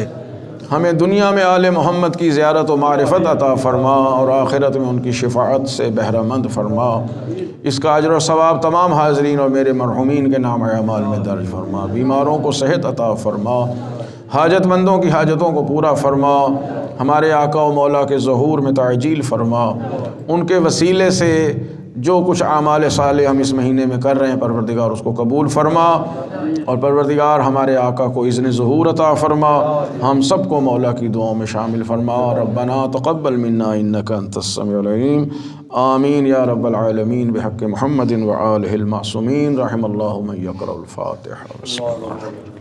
ہمیں دنیا میں آل محمد کی زیارت و معرفت عطا فرما، اور آخرت میں ان کی شفاعت سے بہرہ مند فرما۔ اس کا اجر و ثواب تمام حاضرین اور میرے مرحومین کے نام اعمال میں درج فرما، بیماروں کو صحت عطا فرما، حاجت مندوں کی حاجتوں کو پورا فرما، ہمارے آقا و مولا کے ظہور میں تعجیل فرما، ان کے وسیلے سے جو کچھ اعمال صالح ہم اس مہینے میں کر رہے ہیں پروردگار اس کو قبول فرما، اور پروردگار ہمارے آقا کو اذن ظہور عطا فرما، ہم سب کو مولا کی دعاؤں میں شامل فرما۔ ربنا تقبل منا انک انت السمیع العلیم، آمین یا رب العالمین، بحق محمد وآلہ المعصومین، رحم اللہ من یقرأ الفاتحہ۔